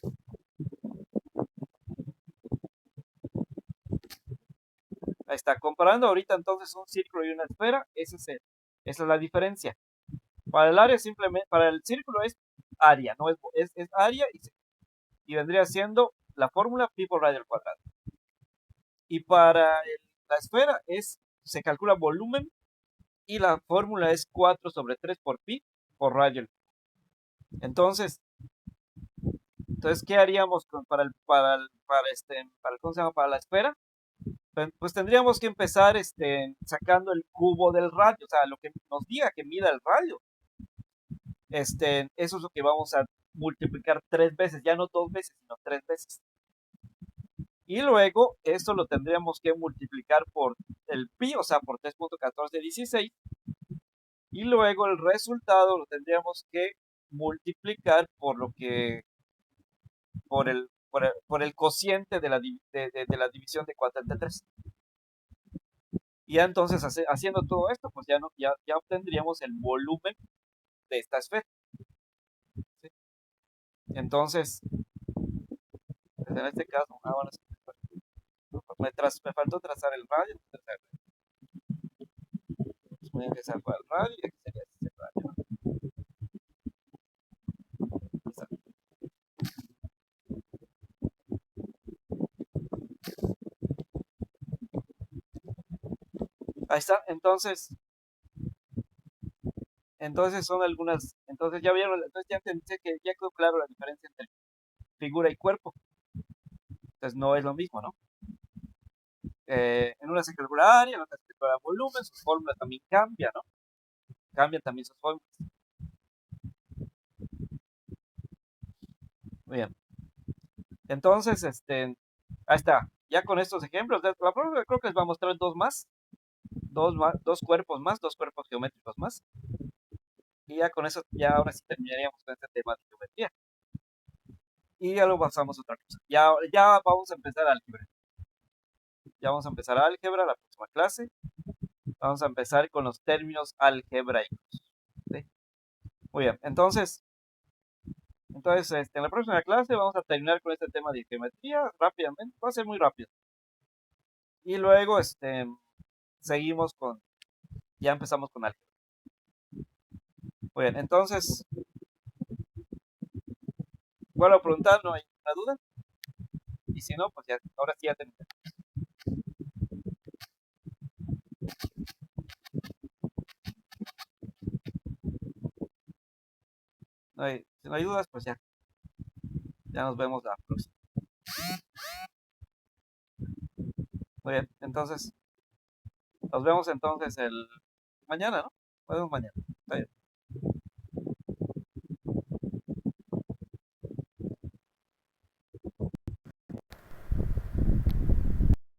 Ahí está, comparando ahorita entonces un círculo y una esfera, esa es la diferencia. Para el área simplemente, para el círculo es área, no es área y vendría siendo la fórmula pi por radio al cuadrado. Y para la esfera se calcula volumen y la fórmula es 4 sobre 3 por pi por radio al cubo. Entonces, ¿qué haríamos ¿cómo se llama? Para la esfera? Pues tendríamos que empezar sacando el cubo del radio, o sea, lo que nos diga que mida el radio. Eso es lo que vamos a multiplicar 3 veces, ya no 2 veces, sino 3 veces. Y luego esto lo tendríamos que multiplicar por el pi, o sea, por 3.1416. Y luego el resultado lo tendríamos que multiplicar por el cociente de la división de 4 entre 3. Y ya entonces, haciendo todo esto, pues ya obtendríamos el volumen de esta esfera. ¿Sí? Entonces, pues en este caso, ahora sí, me faltó trazar el radio. Voy a empezar para el radio y aquí sería este radio. Ahí está, entonces son algunas, entonces ya vieron, entonces ya pensé que ya quedó claro la diferencia entre figura y cuerpo. Entonces no es lo mismo, ¿no? En una se calcula área, en otra se calcula volumen, sus fórmulas también cambian, ¿no? Cambian también sus fórmulas. Muy bien. Entonces, ahí está. Ya con estos ejemplos, la próxima creo que les va a mostrar dos cuerpos más, dos cuerpos geométricos más. Y ya con eso, ya ahora sí terminaríamos con este tema de geometría. Y ya lo pasamos a otra cosa. Ya vamos a empezar álgebra. Ya vamos a empezar álgebra la próxima clase. Vamos a empezar con los términos algebraicos. ¿Sí? Muy bien, entonces, en la próxima clase vamos a terminar con este tema de geometría rápidamente. Va a ser muy rápido. Y luego, seguimos ya empezamos con álgebra. Muy bien, entonces, vuelvo a preguntar, ¿no hay ninguna duda? Y si no, pues ya, ahora sí ya terminamos. Si no hay dudas, pues ya nos vemos la próxima. Muy bien, entonces, nos vemos entonces mañana, ¿no? Nos vemos mañana. Está bien.